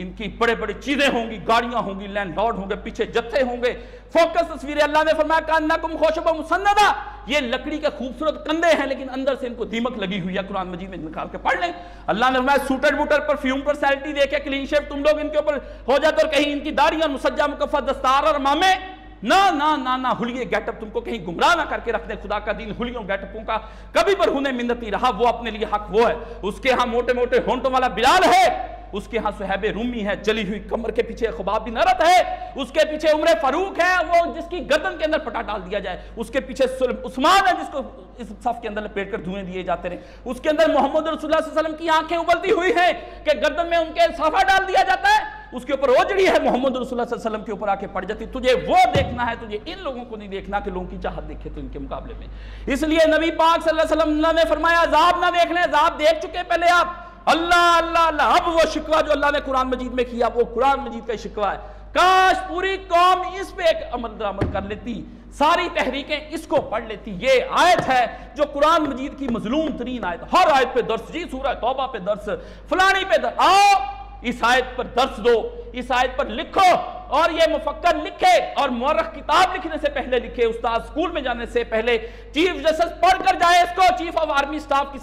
ان کی بڑے بڑے چیزیں ہوں گی، گاڑیاں ہوں گی، لینڈ لارڈ ہوں گے، پیچھے جتھے ہوں گے، فوکس تصویریں۔ اللہ نے فرمایا کانکم خوشب مسندہ، یہ لکڑی کے خوبصورت کندھے ہیں لیکن اندر سے ان کو دیمک لگی ہوئی ہے، قرآن مجید میں نکال کے پڑھ لیں۔ اللہ نے فرمایا سوٹر بوٹر پرفیوم پرسنالٹی دے کے کلین شیو تم لوگ ان کے اوپر ہو جاتے، اور کہیں ان کی داڑیاں مسجہ مکفہ دستار اور امامے، نہ نہ نہ نہ حلیے گیٹ اپ تم کو کہیں گمراہ نہ کر کے رکھ دے۔ خدا کا دین حلیوں گیٹ اپوں کا کبھی برہونے منت نہیں رہا، وہ اپنے لیے حق وہ ہے۔ اس کے ہاں موٹے موٹے ہونٹوں والا بلال ہے، اس کے ہاں صہیب رومی ہے، جلی ہوئی کمر کے پیچھے خباب بن ارت ہے، اس کے پیچھے عمر فاروق ہے، وہ جس کی گردن کے اندر پٹا ڈال دیا جائے، اس کے پیچھے عثمان ہے جس کو اس صف کے اندر لپیٹ کر دھوئیں دیے جاتے رہے، اس کے اندر محمد رسول اللہ صلی اللہ علیہ وسلم کی آنکھیں ابلتی ہوئی ہیں کہ گردن میں ان کے صافہ ڈال دیا جاتا ہے، اس کے اوپر اوجڑی ہے محمد رسول اللہ صلی اللہ علیہ وسلم کے اوپر آ کے پڑ جاتی۔ تجھے وہ دیکھنا ہے، تجھے ان لوگوں کو نہیں دیکھنا کہ لوگوں کی چاہت دیکھے تو ان کے مقابلے میں۔ اس لیے نبی پاک صلی اللہ علیہ وسلم نے فرمایا عذاب نہ دیکھ لیں، عذاب دیکھ چکے پہلے آپ، اللہ اللہ اللہ۔ اب وہ شکوہ جو اللہ نے قرآن مجید میں کیا وہ قرآن مجید کا شکوہ ہے، کاش پوری قوم اس پہ ایک عمل درآمد کر لیتی، ساری تحریکیں اس کو پڑھ لیتی۔ یہ آیت ہے جو قرآن مجید کی مظلوم ترین آیت، ہر آیت پہ درس، جی سورہ توبہ پہ درس، فلانی پہ درس، آؤ اس آیت پر درس دو، اس آیت پر لکھو، اور یہ مفکر لکھے اور مورخ کتاب لکھنے سے پہلے لکھے، استاد سکول میں جانے سے پہلے چیف جسٹس پڑھ کر جائے اس کو، چیف آف آرمی سٹاف کی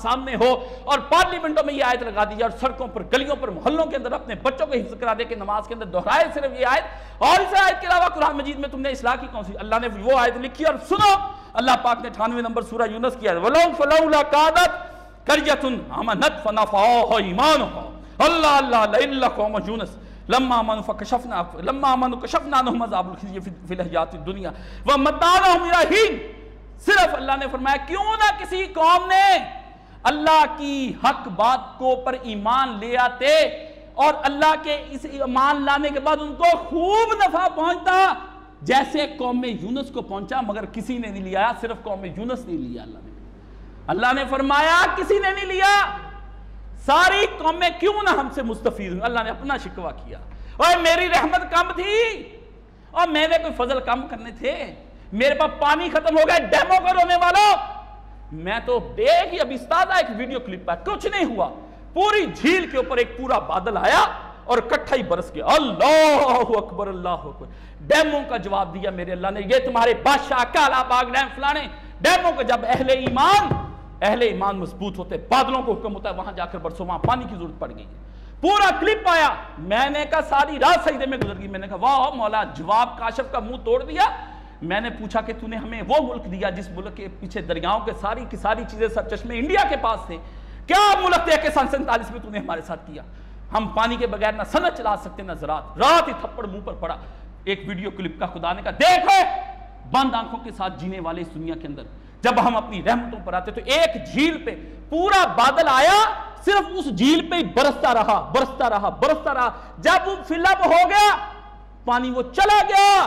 سامنے ہو اور پارلیمنٹوں میں یہ آیت لگا دی جائے اور سڑکوں پر گلیوں پر محلوں کے اندر اپنے بچوں کو حفظ کرا دے کہ نماز کے اندر دہرائے صرف یہ آیت، اور اس آیت کے علاوہ قرآن مجید میں تم نے اصلاح کی کون سی؟ اللہ نے وہ آیت لکھی اور سنو، اللہ پاک نے 98 نمبر سورہ یونس کیا ہے، وَلَوْ فَلَوْلَا قَادَتْ قَرْيَةٌ آمَنَتْ فَنَفَعَهَا إِيمَانُهَا اللہ اللہ لَإِلَّا قَوْمَ يُونُسَ لما آمنوا كشفنا عنهم عذاب الخزي في الحیات الدنیا ومتعناهم إلى حین۔ صرف اللہ نے فرمایا کیوں نہ کسی قوم نے اللہ کی حق بات کو پر ایمان لے آتے اور اللہ کے اس ایمان لانے کے بعد ان کو خوب نفع پہنچتا جیسے قوم یونس کو پہنچا، مگر کسی نے نہیں لیا، صرف قوم یونس نہیں لیا۔ اللہ نے فرمایا کسی نے نہیں لیا، ساری قومیں کیوں نہ ہم سے مستفید ہوئی۔ اللہ نے اپنا شکوہ کیا، اور میری رحمت کم تھی اور میں نے کوئی فضل کم کرنے تھے، میرے پاس پانی ختم ہو گیا، ڈیمو کا رونے والوں، میں تو دیکھ ابھی استاد ایک ویڈیو کلپ ہے، کچھ نہیں ہوا، پوری جھیل کے اوپر ایک پورا بادل آیا اور اکٹھا ہی برس گیا، اللہ اکبر اللہ اکبر۔ ڈیمو کا جواب دیا میرے اللہ نے، یہ تمہارے بادشاہ کالا باغ ڈیم فلانے ڈیمو کا، جب اہل ایمان مضبوط ہوتے بادلوں کو حکم ہوتا ہے وہاں جا کر برسو، وہاں پانی کی ضرورت پڑ گئی ہے۔ پورا کلپ آیا، میں نے کہا ساری رات سجدے میں گزر گئی، میں نے کہا واہ مولا، جواب کاشف کا منہ توڑ دیا۔ میں نے پوچھا کہ تو نے ہمیں وہ ملک دیا جس ملک کے پیچھے دریاؤں کے ساری کی ساری چیزیں سر چشمے انڈیا کے پاس تھے، کیا ملک دے کے 47 میں تو نے ہمارے ساتھ کیا؟ ہم پانی کے بغیر نہ صنعت چلا سکتے نہ زراعت، رات ہی تھپڑ منہ پر پڑا۔ ایک ویڈیو کلپ کا خدا نے کہا دیکھو بند آنکھوں کے ساتھ جینے والے اس دنیا کے اندر، جب ہم اپنی رحمتوں پر آتے تو ایک جھیل پہ پورا بادل آیا، صرف اس جھیل پہ ہی برستا رہا برستا رہا برستا رہا، جب وہ فل اپ ہو گیا پانی وہ چلا گیا۔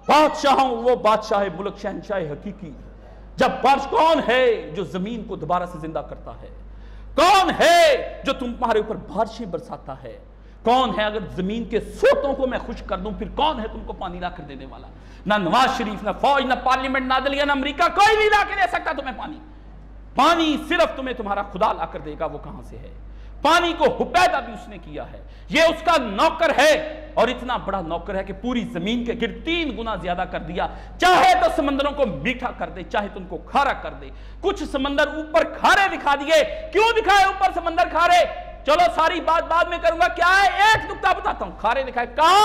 بادشاہوں وہ بادشاہ ملک شہنشاہ حقیقی، جب بارش کون ہے جو زمین کو دوبارہ سے زندہ کرتا ہے؟ کون ہے جو تمہارے اوپر بارشیں برساتا ہے؟ کون ہے اگر زمین کے سوتوں کو میں خشک کر دوں پھر کون ہے تم کو پانی لا کر دینے والا؟ نہ نواز شریف، نہ فوج، نہ پارلیمنٹ، نہ عدلیہ، نہ امریکہ، کوئی نہیں لا کے دے سکتا تمہیں پانی۔ پانی صرف تمہیں تمہارا خدا لا کر دے گا، وہ کہاں سے ہے؟ پانی کو پیدا بھی اس نے کیا ہے، یہ اس کا نوکر ہے، اور اتنا بڑا نوکر ہے کہ پوری زمین کے گرد 3 گنا زیادہ کر دیا، چاہے تو سمندروں کو میٹھا کر دے، چاہے تو ان کو کھارا کر دے۔ کچھ سمندر اوپر کھارے دکھا دیے، کیوں دکھائے اوپر سمندر کھارے؟ چلو ساری بات بعد میں کروں گا، کیا ہے ایک نکتہ بتاتا ہوں۔ کھارے دکھائے، کہا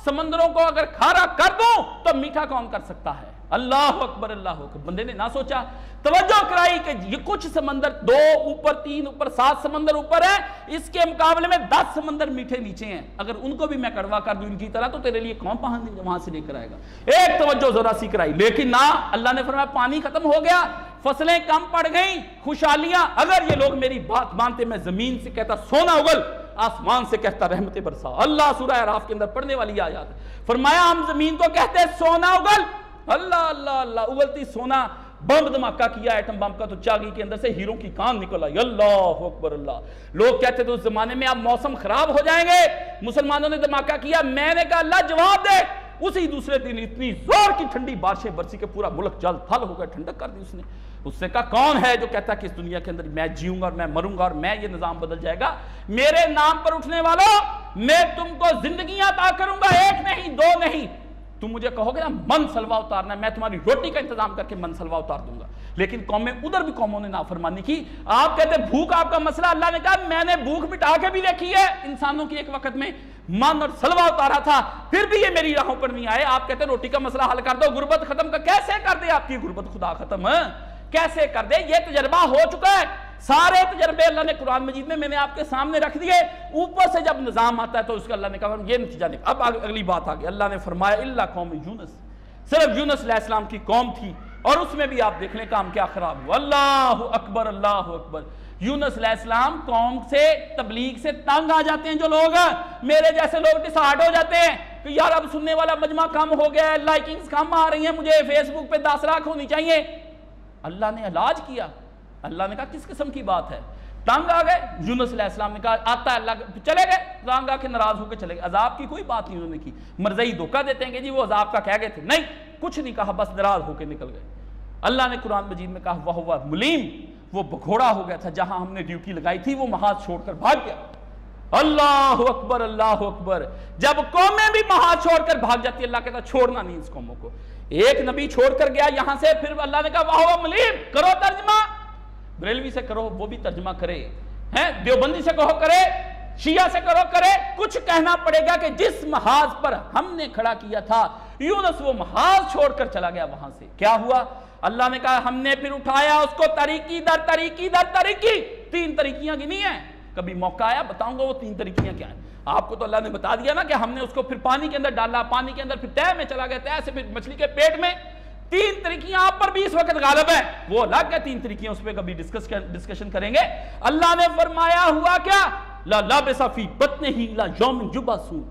سمندروں کو اگر کھارا کر دوں تو میٹھا کون کر سکتا ہے؟ اللہ اکبر اللہ اکبر۔ بندے نے نہ سوچا، توجہ کرائی کہ یہ کچھ سمندر 2 اوپر 3 اوپر 7 سمندر اوپر ہے، اس کے مقابلے میں 10 سمندر میٹھے نیچے ہیں، اگر ان کو بھی میں کڑوا کر دوں ان کی طرح تو تیرے لیے کون وہاں سے لے کر آئے گا؟ ایک توجہ ذرا سی کرائی، لیکن نہ، اللہ نے فرمایا پانی ختم ہو گیا، فصلیں کم پڑ گئیں، خوشحالیاں، اگر یہ لوگ میری بات مانتے میں زمین سے کہتا سونا اگل، آسمان سے کہتا رحمت برسا۔ اللہ سورہ اعراف کے اندر پڑھنے والی آیات ہے، فرمایا ہم زمین کو کہتے سونا اگل، اللہ اللہ اللہ، اگلتی سونا، بم دھماکہ کیا ایٹم بم کا تو چاگی کے اندر سے ہیروں کی کان نکل آئی، اللہ اکبر اللہ۔ لوگ کہتے تھے اس زمانے میں اب موسم خراب ہو جائیں گے، مسلمانوں نے دھماکہ کیا، میں نے کہا اللہ جواب دے۔ اسی دوسرے دن اتنی زور کی ٹھنڈی بارشیں برسی کہ پورا ملک جل تھل ہو گیا، ٹھنڈک کر دی اس نے۔ اس نے کہا کون ہے جو کہتا ہے کہ اس دنیا کے اندر میں جیوں گا اور میں مروں گا اور میں یہ نظام بدل جائے گا؟ میرے نام پر اٹھنے والوں، میں تم کو زندگیاں عطا کروں گا، 1 نہیں 2 نہیں۔ تم مجھے کہو گے نا من سلوا اتارنا ہے، میں تمہاری روٹی کا انتظام کر کے من سلوا اتار دوں گا، لیکن قومیں ادھر بھی قوموں نے نافرمانی کی۔ آپ کہتے بھوک آپ کا مسئلہ، اللہ نے کہا میں نے بھوک مٹا کے بھی دیکھی ہے انسانوں کی، ایک وقت میں من اور سلوا اتارا تھا پھر بھی یہ میری راہوں پر نہیں آئے۔ آپ کہتے روٹی کا مسئلہ حل کر دو، غربت ختم کر، کیسے کر دے آپ کی غربت خدا ختم؟ کیسے کر دے؟ یہ تجربہ ہو چکا ہے، سارے تجربے اللہ نے قرآن مجید میں نے آپ کے سامنے رکھ دیے، اوپر سے جب نظام آتا ہے تو اس کا اللہ نے کہا یہ نتیجہ نکلا۔ اب اگلی بات آگئی، اللہ نے فرمایا الا قوم یونس، صرف یونس علیہ السلام کی قوم تھی، اور اس میں بھی آپ دیکھ لیں کام کیا خراب ہوا۔ اللہ اکبر اللہ اکبر۔ یونس علیہ السلام قوم سے تبلیغ سے تنگ آ جاتے ہیں جو لوگ، میرے جیسے لوگ ڈسہارٹ ہو جاتے ہیں کہ یار اب سننے والا مجمع کم ہو گیا ہے، لائکنگز کم آ رہی ہیں، مجھے فیس بک پہ 10 لاکھ ہونی چاہیے۔ اللہ نے علاج کیا، اللہ نے کہا کس قسم کی بات ہے؟ تنگ آ گئے، یونس علیہ السلام نے کہا آتا ہے اللہ، چلے گئے، تنگ آ کے ناراض ہو کے چلے گئے، عذاب کی کوئی بات نہیں انہوں نے کی۔ مرضی دھوکہ دیتے ہیں کہ جی وہ عذاب کا کہہ گئے تھے، نہیں کچھ نہیں کہا، بس ناراض ہو کے نکل گئے۔ اللہ نے قرآن مجید میں کہا وَهُوَ ملیم، وہ بگھوڑا ہو گیا تھا، جہاں ہم نے ڈیوٹی لگائی تھی وہ محاذ چھوڑ کر بھاگ گیا۔ اللہ اکبر اللہ اکبر. جب قومیں بھی محاذ چھوڑ کر بھاگ جاتی ہے اللہ کہتا چھوڑنا نہیں اس قوموں کو. ایک نبی چھوڑ کر گیا یہاں سے, پھر اللہ نے کہا واہ ملیم کرو ترجمہ, بریلوی سے کرو وہ بھی ترجمہ کرے, دیوبندی سے کہو کرے, شیعہ سے کرو کرے, کچھ کہنا پڑے گا کہ جس محاذ پر ہم نے کھڑا کیا تھا یونس وہ محاذ چھوڑ کر چلا گیا وہاں سے. کیا ہوا؟ اللہ نے کہا ہم نے پھر اٹھایا اس کو طریقی در طریقی در طریقی, 3 طریقیاں گنی ہیں. کبھی موقع آیا بتاؤں گا وہ 3 طریقیاں کیا ہیں. آپ کو تو اللہ نے بتا دیا نا کہ ہم نے اس کو پھر پانی کے اندر ڈالا, پانی کے اندر پھر تہ میں چلا گیا, تہ سے پھر مچھلی کے پیٹ میں. 3 طریقیاں آپ پر بھی اس وقت غالب ہے, وہ الگ ہے 3 طریقیاں, اس پہ کبھی ڈسکشن کریں گے. اللہ نے فرمایا ہوا کیا؟ لا لابس فی بطنہ الی یوم یبعثون,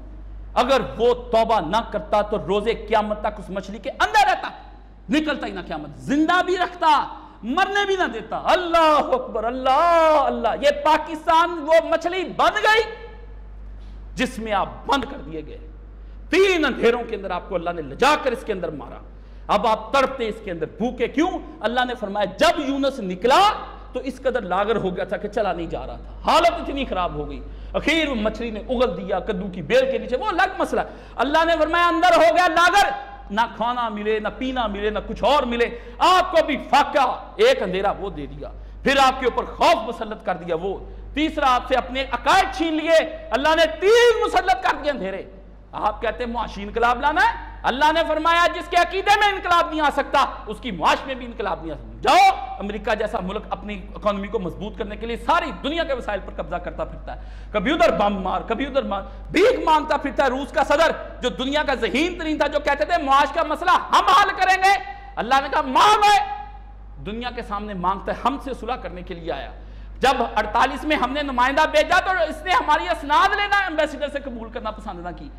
اگر وہ توبہ نہ کرتا تو روز قیامت تک اس مچھلی کے اندر رہتا, نکلتا ہی نہ قیامت, زندہ بھی رکھتا, مرنے بھی نہ دیتا. اللہ اکبر اللہ اللہ. یہ پاکستان وہ مچھلی بن گئی جس میں آپ بند کر دیے گئے. 3 اندھیروں کے اندر آپ کو اللہ نے لجا کر اس کے اندر مارا, اب آپ تڑپتے اس کے اندر بھوکے. کیوں؟ اللہ نے فرمایا جب یونس نکلا تو اس قدر لاغر ہو گیا تھا کہ چلا نہیں جا رہا تھا, حالت اتنی خراب ہو گئی. اخیر مچھلی نے اگل دیا کدو کی بیل کے نیچے, وہ الگ مسئلہ. اللہ نے فرمایا اندر ہو گیا لاغر, نہ کھانا ملے نہ پینا ملے نہ کچھ اور ملے, آپ کو بھی فاقہ, ایک اندھیرا وہ دے دیا, پھر آپ کے اوپر خوف مسلط کر دیا, وہ تیسرا آپ سے اپنے عقائد چھین لیے, اللہ نے 3 مسلط کر دیے اندھیرے. آپ کہتے ہیں معاشی انقلاب لانا ہے, اللہ نے فرمایا جس کے عقیدے میں انقلاب نہیں آ سکتا اس کی معاش میں بھی انقلاب نہیں آ سکتا. جاؤ, امریکہ جیسا ملک اپنی اکانومی کو مضبوط کرنے کے لیے ساری دنیا کے وسائل پر قبضہ کرتا پھرتا ہے, کبھی ادھر بم مار کبھی ادھر مار, بھیک مانگتا پھرتا ہے. روس کا صدر جو دنیا کا ذہین ترین تھا, جو کہتے تھے معاش کا مسئلہ ہم حل کریں گے, اللہ نے کہا مانگ, دنیا کے سامنے مانگتا ہے, ہم سے صلح کرنے کے لیے آیا. جب 48 میں ہم نے نمائندہ بھیجا تو اس نے ہماری اسناد لینا ایمبیسیڈر سے قبول کرنا پسند نہ کی.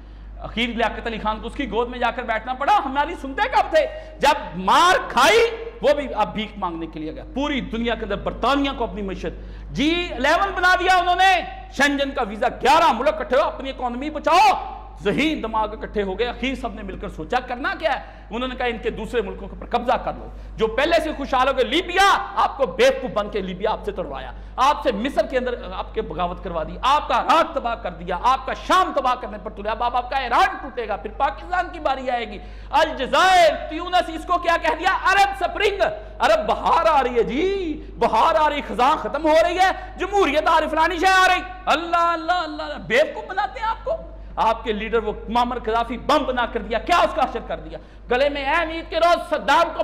اخیر لیاقت علی خان کو اس کی گود میں جا کر بیٹھنا پڑا. ہماری سنتے کب تھے؟ جب مار کھائی وہ بھی اب بھیک مانگنے کے لیے گیا. پوری دنیا کے اندر برطانیہ کو اپنی معیشت G11 بنا دیا انہوں نے, شنجن کا ویزا, 11 ملک اکٹھے ہو, اپنی اکانومی بچاؤ, ذہین دماغ اکٹھے ہو گئے. اخیر سب نے مل کر سوچا کرنا کیا ہے, انہوں نے کہا ان کے دوسرے ملکوں پر قبضہ کر لو. جو پہلے سے خوشحال ہو گئے, لیبیا, آپ کو بیوقوف بن کے لیبیا آپ سے تڑوایا, آپ سے مصر کے اندر آپ کے بغاوت کروا دی, آپ کا عراق تباہ کر دیا, آپ کا شام تباہ کرنے پر تلے. اب آپ کا ایران ٹوٹے گا, پھر پاکستان کی باری آئے گی, الجزائر, تیونس, اس کو کیا کہہ دیا؟ عرب سپرنگ, عرب بہار آ رہی ہے جی, بہار آ رہی, خزاں ختم ہو رہی ہے, جمہوریت آ رہی, فلانی شے آ رہی. اللہ اللہ اللہ, بیوقوف بناتے ہیں آپ کو. آپ کے لیڈر وہ معمر قذافی بم بنا کر دیا, کیا اس کا حشر کر دیا, گلے میں اے عید کے روز صدام کو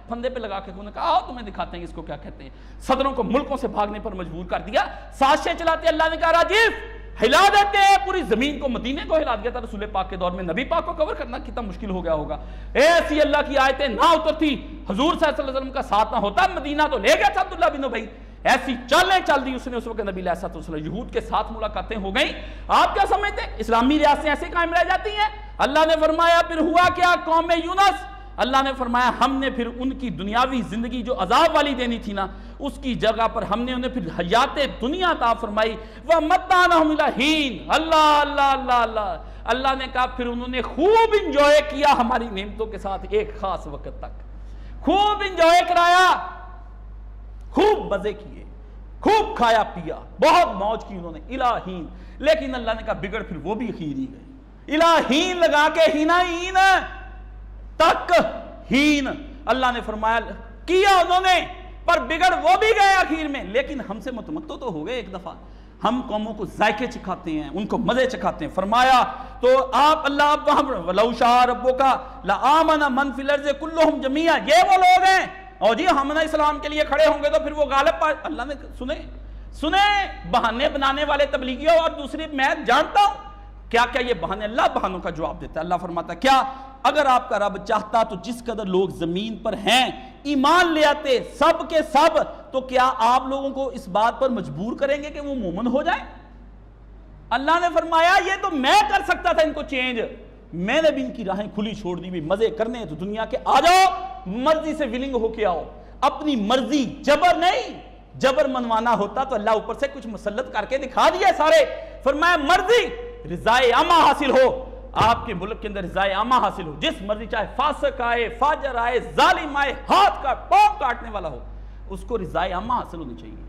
پھندے پہ لگا کے انہوں نے کہا آؤ تمہیں دکھاتے ہیں اس کو کیا کہتے ہیں. صدروں کو ملکوں سے بھاگنے پر مجبور کر دیا, سازشیں چلاتے. اللہ نے کہا راجیف ہلا دیتے ہیں پوری زمین کو, مدینے کو ہلا دیا تھا رسول پاک کے دور میں. نبی پاک کو کور کرنا کتنا مشکل ہو گیا ہوگا. ایسی اللہ کی آیتیں نہ اترتی, حضور صلی اللہ علیہ وسلم کا ساتھ نہ ہوتا, مدینہ تو لے گیا تھا عبداللہ بن ابی. ایسی چالیں چل دی اس نے اس وقت نبی علیہ الصلوۃ والسلام. یہود کے ساتھ ملاقاتیں ہو گئیں. آپ کیا سمجھتے ہیں اسلامی ریاستیں ایسے قائم رہ جاتی ہیں؟ اللہ نے فرمایا پھر ہوا کیا قوم یونس, اللہ نے فرمایا ہم نے پھر ان کی دنیاوی زندگی جو عذاب والی دینی تھی نا, اس کی جگہ پر ہم نے انہیں پھر حیات دنیا عطا فرمائی. وَمَتَّعْنَاهُمْ إِلَىٰ حِينٍ, اللہ اللہ اللہ اللہ. اللہ نے کہا پھر انہوں نے خوب انجوائے کیا ہماری نعمتوں کے ساتھ ایک خاص وقت تک, خوب انجوائے کرایا, خوب مزے کیے, خوب کھایا پیا, بہت موج کی انہوں نے. الہین, لیکن اللہ نے کہا بگڑ پھر وہ بھی اخیر ہی گئے. الہین لگا کے ہینا ہین تک ہین, اللہ نے فرمایا کیا انہوں نے, پر بگڑ وہ بھی گئے آخر میں. لیکن ہم سے متمتع تو ہو گئے ایک دفعہ. ہم قوموں کو ذائقے چکھاتے ہیں, ان کو مزے چکھاتے ہیں. فرمایا تو آپ اللہ وہاں وَلَوْ شَاءَ رَبُّكَ لَآمَنَ مَنْ فِي الْأَرْضِ كُلُّهُمْ جَمِيعًا, یہ وہ لوگ ہیں اور جی ہم نے اسلام کے لیے کھڑے ہوں گے تو پھر وہ غالب پا. اللہ نے سنے بہانے بنانے والے تبلیغیوں اور دوسری میں جانتا ہوں کیا کیا یہ بہانے. اللہ بہانوں کا جواب دیتا ہے. اللہ فرماتا ہے کیا اگر آپ کا رب چاہتا تو جس قدر لوگ زمین پر ہیں ایمان لے آتے سب کے سب, تو کیا آپ لوگوں کو اس بات پر مجبور کریں گے کہ وہ مومن ہو جائیں؟ اللہ نے فرمایا یہ تو میں کر سکتا تھا ان کو چینج, میں نے بھی ان کی راہیں کھلی چھوڑ دی بھی, مزے کرنے تو دنیا کے آ جاؤ, مرضی سے ولنگ ہو کے آؤ, اپنی مرضی, جبر نہیں. جبر منوانا ہوتا تو اللہ اوپر سے کچھ مسلط کر کے دکھا دیا سارے. فرمایا مرضی, رضائے عامہ حاصل ہو, آپ کے ملک کے اندر رضائے عامہ حاصل ہو, جس مرضی چاہے فاسق آئے, فاجر آئے, ظالم آئے, ہاتھ کا پاؤں کاٹنے والا ہو, اس کو رضائے عامہ حاصل ہونی چاہیے.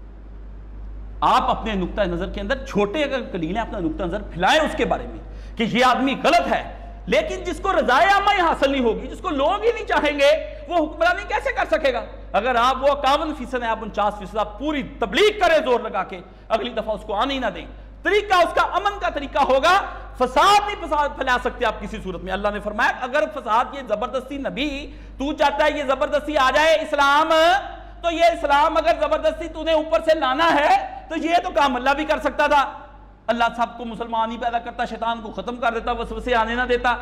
آپ اپنے نقطہ نظر کے اندر چھوٹے اگر قلیل ہیں اپنا نقطہ نظر پھیلائیں اس کے بارے میں کہ یہ آدمی غلط ہے، لیکن جس کو رضائے عامہ ہی حاصل نہیں ہوگی، جس کو لوگ ہی نہیں چاہیں گے، وہ حکمرانی کیسے کر سکے گا؟ اگر آپ وہ 51% ہے، آپ 49% آپ پوری تبلیغ کریں زور لگا کے، اگلی دفعہ اس کو آنے ہی نہ دیں۔ طریقہ اس کا امن کا طریقہ ہوگا، فساد نہیں فساد پھیلا سکتے آپ کسی صورت میں۔ اللہ نے فرمایا اگر فساد یہ زبردستی نبی تو چاہتا ہے یہ زبردستی آ جائے اسلام، تو یہ اسلام اگر زبردستی تو نے اوپر سے لانا ہے تو یہ تو کام اللہ بھی کر سکتا تھا۔ اللہ سب کو مسلمان ہی پیدا کرتا، شیطان کو ختم کر دیتا، وسوسے آنے نہ دیتا۔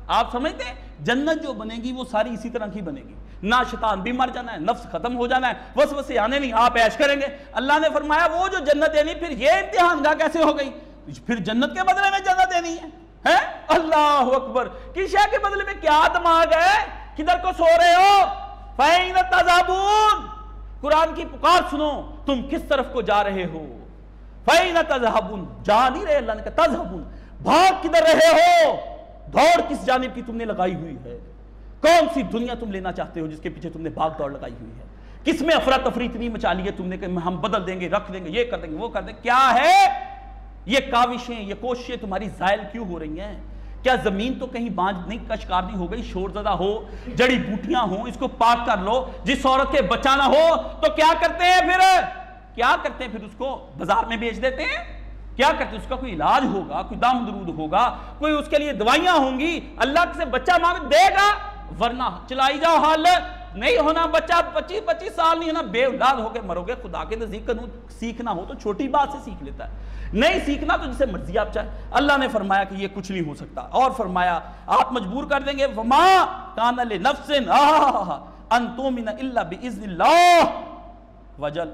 آپ سمجھتے ہیں جنت جو بنے گی وہ ساری اسی طرح کی بنے گی، نہ شیطان بھی مر جانا ہے، نفس ختم ہو جانا ہے، وسوسے آنے نہیں، آپ عیش کریں گے۔ اللہ نے فرمایا وہ جو جنت دینی، پھر یہ امتحان گاہ کیسے ہو گئی؟ پھر جنت کے بدلے میں جنت دینی ہے؟ اللہ اکبر! کس شے کے بدلے میں کیا دماغ ہے؟ کدھر کو سو رہے ہو؟ فَأَيْنَ تَذْهَبُونَ! قرآن کی پکار سنو، تم کس طرف کو جا رہے ہو؟ فَأَيْنَ تَذْهَبُونَ! جا نہیں رہے، اللہ نے کہا تَذْهَبُونَ، بھاگ کدھر رہے ہو؟ دوڑ کس جانب کی تم نے لگائی ہوئی ہے؟ کون سی دنیا تم لینا چاہتے ہو جس کے پیچھے تم نے بھاگ دوڑ لگائی ہوئی ہے؟ کس میں افراتفری اتنی مچا لی ہے تم نے کہ ہم بدل دیں گے، رکھ دیں گے، یہ کر دیں گے، وہ کر دیں گے؟ کیا ہے یہ کاوشیں، یہ کوششیں تمہاری زائل کیوں ہو رہی ہیں؟ کیا زمین تو کہیں بانج نہیں کشکار نہیں ہو گئی، شور زدہ ہو، جڑی بوٹیاں ہوں، اس کو پاک کر لو۔ جس عورت کے بچہ نہ ہو تو کیا کرتے ہیں پھر؟ کیا کرتے ہیں پھر؟ اس کو بازار میں بیچ دیتے ہیں۔ کیا کرتے ہیں؟ اس کا کوئی علاج ہوگا، کوئی دم درود ہوگا، کوئی اس کے لیے دوائیاں ہوں گی، اللہ سے بچہ مانگ دے گا، ورنہ چلائی جاؤ حال نہیں ہونا بچہ، 25 سال نہیں ہونا، بے اولاد ہو کے مرو گے۔ خدا کے نزدیک قانون سیکھنا ہو تو چھوٹی بات سے سیکھ لیتا ہے، نہیں سیکھنا تو جسے مرضی آپ چاہیں۔ اللہ نے فرمایا کہ یہ کچھ نہیں ہو سکتا، اور فرمایا آپ مجبور کر دیں گے وما کان لنفس ان تؤمن الا باذن اللہ ویجعل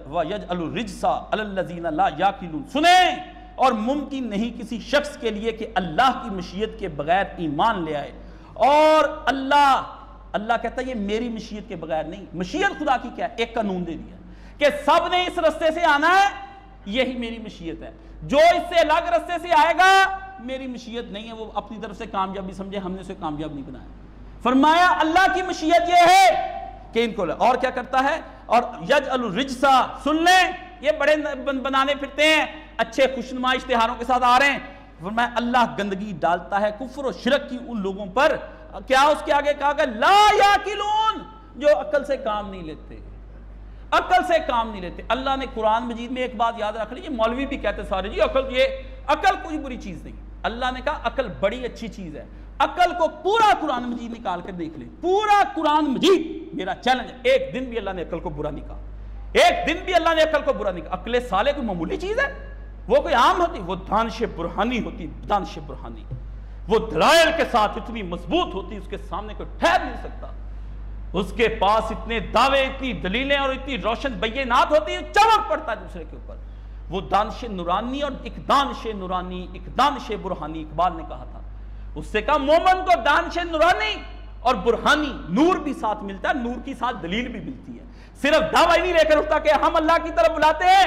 الرجس علی الذین لا یعقلون۔ سنیں، اور ممکن نہیں کسی شخص کے لیے کہ اللہ کی مشیت کے بغیر ایمان لے آئے، اور اللہ کہتا ہے یہ میری مشیت کے بغیر نہیں۔ مشیت خدا کی کیا ہے؟ ایک قانون دے دیا کہ سب نے اس رستے سے آنا ہے، یہی میری مشیت ہے۔ جو اس سے الگ رستے سے آئے گا میری مشیت نہیں ہے، وہ اپنی طرف سے کامیابی سمجھے، ہم نے اسے کامیاب نہیں بنایا۔ فرمایا اللہ کی مشیت یہ ہے کہ ان کو، اور کیا کرتا ہے؟ اور یجعل الرجس، سن لیں یہ بڑے بنانے پھرتے ہیں، اچھے خوشنما اشتہاروں کے ساتھ آ رہے ہیں۔ فرمایا اللہ گندگی ڈالتا ہے کفر و شرک کی ان لوگوں پر، کیا اس کے آگے کہا کہ لا یعقلون، جو عقل سے کام نہیں لیتے، عقل سے کام نہیں لیتے۔ اللہ نے قرآن مجید میں ایک بات یاد رکھ لی، یہ مولوی بھی کہتے سارے جی عقل کوئی بری چیز نہیں۔ اللہ نے کہا عقل بڑی اچھی چیز ہے، عقل کو پورا قرآن مجید نکال کر دیکھ لیں، پورا قرآن مجید، میرا چیلنج ہے، ایک دن بھی اللہ نے عقل کو برا نہیں کہا، ایک دن بھی اللہ نے عقل کو برا نہیں کہا۔ عقل صالح کوئی معمولی چیز ہے؟ وہ کوئی عام ہوتی؟ وہ دانش برہانی ہوتی، دانش برہانی، وہ دلائل کے ساتھ اتنی مضبوط ہوتی، اس کے سامنے کوئی ٹھہر نہیں سکتا، اس کے پاس اتنے دعوے، اتنی دلیلیں اور اتنی روشن بینات ہوتی ہیں، چمک پڑتا ہے دوسرے کے اوپر۔ وہ دانش نورانی، اور ایک دانش نورانی ایک دانش برہانی، اقبال نے کہا تھا، اس سے کہا مومن کو دانش نورانی اور برہانی نور بھی ساتھ ملتا ہے، نور کی ساتھ دلیل بھی ملتی ہے۔ صرف دعویٰ نہیں لے کر اٹھتا کہ ہم اللہ کی طرف بلاتے ہیں،